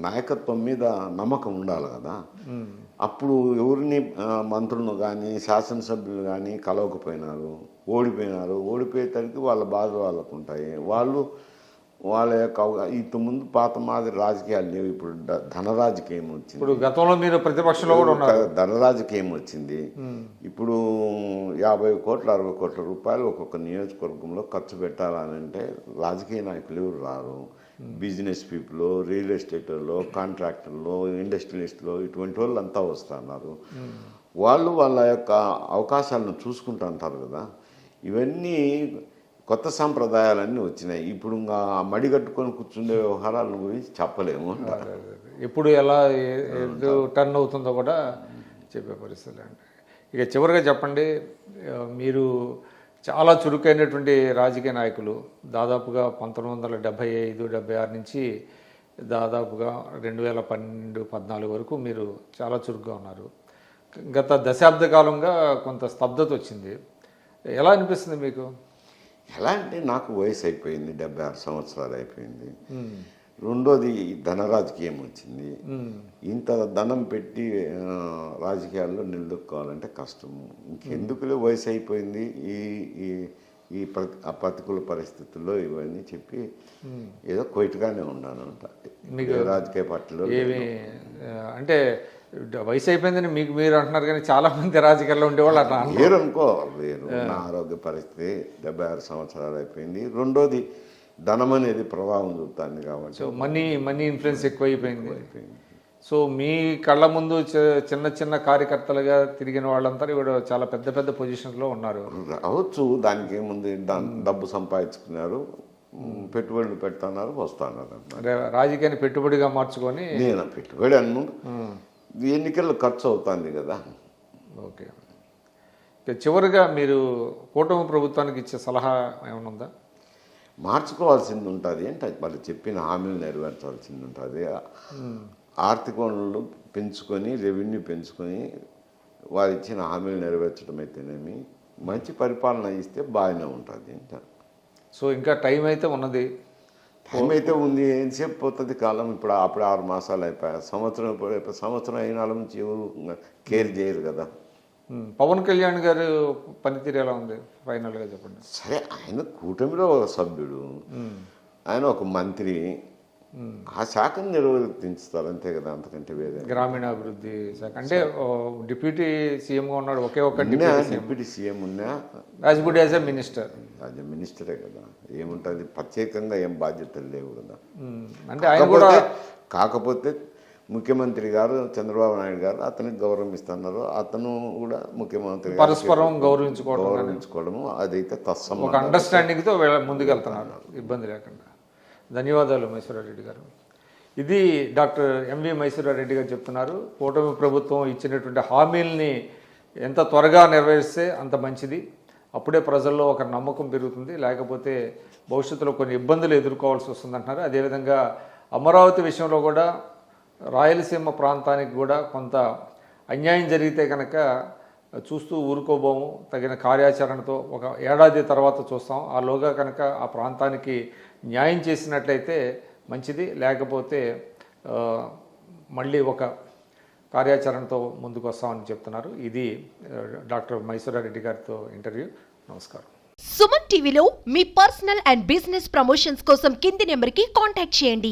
నాయకత్వం మీద నమ్మకం ఉండాలి కదా. అప్పుడు ఎవరిని మంత్రులను కానీ శాసనసభ్యులు కానీ కలవకపోయినారు, ఓడిపోయేసరికి వాళ్ళ బాధ వాళ్ళకు ఉంటాయి. వాళ్ళ యొక్క ఇంత ముందు పాత మాదిరి రాజకీయాలు లేవు. ఇప్పుడు ధన రాజకీయం వచ్చింది. ఇప్పుడు గతంలో మీరు ప్రతిపక్షంలో కూడా ఉన్నారు. ధన రాజకీయం వచ్చింది. ఇప్పుడు 50 కోట్ల 60 కోట్ల రూపాయలు ఒక్కొక్క నియోజకవర్గంలో ఖర్చు పెట్టాలని అంటే రాజకీయ నాయకులు ఎవరు రారు. బిజినెస్ పీపుల్, రియల్ ఎస్టేట్లో, కాంట్రాక్టర్లో, ఇండస్ట్రియలిస్ట్లో ఇటువంటి వాళ్ళు అంతా వస్తున్నారు. వాళ్ళు వాళ్ళ యొక్క అవకాశాలను చూసుకుంటూ ఉంటారు కదా. ఇవన్నీ కొత్త సాంప్రదాయాలన్నీ వచ్చినాయి. ఇప్పుడు ఇంకా మడిగట్టుకొని కూర్చుండే వ్యవహారాల గురించి చెప్పలేము. ఎప్పుడు ఎలా టర్న్ అవుతుందో కూడా చెప్పే పరిస్థితులు అండి. ఇక చివరిగా చెప్పండి, మీరు చాలా చురుకైనటువంటి రాజకీయ నాయకులు, దాదాపుగా 1975-76 నుంచి దాదాపుగా 2012-14 వరకు మీరు చాలా చురుగ్గా ఉన్నారు. గత దశాబ్ద కాలంగా కొంత స్తబ్దత వచ్చింది. ఎలా అనిపిస్తుంది మీకు? ఎలా అంటే నాకు వయసు అయిపోయింది, 76 సంవత్సరాలు అయిపోయింది. రెండోది ధన రాజకీయం వచ్చింది. ఇంత ధనం పెట్టి రాజకీయాల్లో నిలదొక్కోవాలంటే కష్టము. ఇంకెందుకులే, వయసు అయిపోయింది, ఈ ప్రతికూల పరిస్థితుల్లో ఇవన్నీ చెప్పి ఏదో కొయిట్గానే ఉన్నాను మీకు రాజకీయ పార్టీలో. అంటే వయసు అయిపోయిందని మీకు మీరు అంటున్నారు, కానీ చాలా మంది రాజకీయాల్లో ఉండేవాళ్ళు అట్లా వేరు అనుకో. వేరు నా ఆరోగ్య పరిస్థితి 76 సంవత్సరాలు అయిపోయింది. రెండోది ధనం అనేది ప్రభావం చూపుతుంది కాబట్టి సో మనీ ఇన్ఫ్లుయెన్స్ ఎక్కువైపోయింది. సో మీ కళ్ళ ముందు చిన్న కార్యకర్తలుగా తిరిగిన వాళ్ళంతా కూడా చాలా పెద్ద పొజిషన్లో ఉన్నారు. రావచ్చు, దానికి ఏముంది, డబ్బు సంపాదించుకున్నారు, పెట్టుబడులు పెడుతున్నారు, వస్తున్నారు. రాజకీయాన్ని పెట్టుబడిగా మార్చుకొని నేను పెట్టుబడి అన్ను ఎన్నికల్లో ఖర్చు అవుతుంది కదా. ఓకే, చివరిగా మీరు కూటమి ప్రభుత్వానికి ఇచ్చే సలహా ఏమైనా ఉందా? మార్చుకోవాల్సింది ఉంటుంది అంటే వాళ్ళు చెప్పిన హామీలు నెరవేర్చాల్సింది ఉంటుంది. ఆర్థిక వనరులు పెంచుకొని, రెవెన్యూ పెంచుకొని వారు ఇచ్చిన హామీలు నెరవేర్చడం అయితేనేమి, మంచి పరిపాలన ఇస్తే బాగానే ఉంటుంది అంటారు. సో ఇంకా టైం అయితే ఉన్నది. టైం అయితే ఉంది, ఎంతసేపు పోతుంది కాలం. ఇప్పుడు అప్పుడు 6 మాసాలు అయిపోయాయి. సంవత్సరం అయిన నుంచి ఎవరు కేర్ చేయరు కదా. పవన్ కళ్యాణ్ గారు పనితీరు ఎలా ఉంది ఫైనల్గా చెప్పండి. సరే, ఆయన కూటమిలో ఒక సభ్యుడు, ఆయన ఒక మంత్రి, ఆ శాఖను నిర్వర్తించుతారు అంతే కదా, అంతకంటే వేరే. గ్రామీణాభివృద్ధి శాఖ అంటే డిప్యూటీ సీఎంగా ఉన్నాడు, ఒకే ఒక్క డిప్యూటీ సీఎం ఉన్నా, రాజ్బుడ్ as a minister, as a మినిస్టరే కదా. ఏముంటుంది, ప్రత్యేకంగా ఏం బాధ్యతలు లేవు కదా. అంటే ఆయన కూడా కాకపోతే ముఖ్యమంత్రి గారు చంద్రబాబు నాయుడు గారు అతనికి గౌరవం ఇస్తున్నారు, అతను కూడా ముఖ్యమంత్రి పరస్పరం గౌరవించుకోవడము అదైతే తత్సమ ఒక అండర్స్టాండింగ్తో ముందుకు వెళ్తున్నారు, ఇబ్బంది లేకుండా. ధన్యవాదాలు మైసూరారెడ్డి గారు. ఇది డాక్టర్ ఎంవి మైసూరారెడ్డి గారు చెప్తున్నారు. కూటమి ప్రభుత్వం ఇచ్చినటువంటి హామీల్ని ఎంత త్వరగా నెరవేరిస్తే అంత మంచిది. అప్పుడే ప్రజల్లో ఒక నమ్మకం పెరుగుతుంది, లేకపోతే భవిష్యత్తులో కొన్ని ఇబ్బందులు ఎదుర్కోవాల్సి వస్తుందంటున్నారు. అదేవిధంగా అమరావతి విషయంలో కూడా రాయలసీమ ప్రాంతానికి కూడా కొంత అన్యాయం జరిగితే కనుక చూస్తూ ఊరుకోబోము, తగిన కార్యాచరణతో ఒక ఏడాది తర్వాత చూస్తాం. ఆలోగా కనుక ఆ ప్రాంతానికి న్యాయం చేసినట్లయితే మంచిది, లేకపోతే మళ్ళీ ఒక కార్యాచరణతో ముందుకు వస్తామని చెప్తున్నారు. ఇది డాక్టర్ మైసూరారెడ్డి గారితో ఇంటర్వ్యూ. నమస్కారం. సుమన్ టీవీలో మీ పర్సనల్ అండ్ బిజినెస్ ప్రమోషన్స్ కోసం కింది నెంబర్కి కాంటాక్ట్ చేయండి.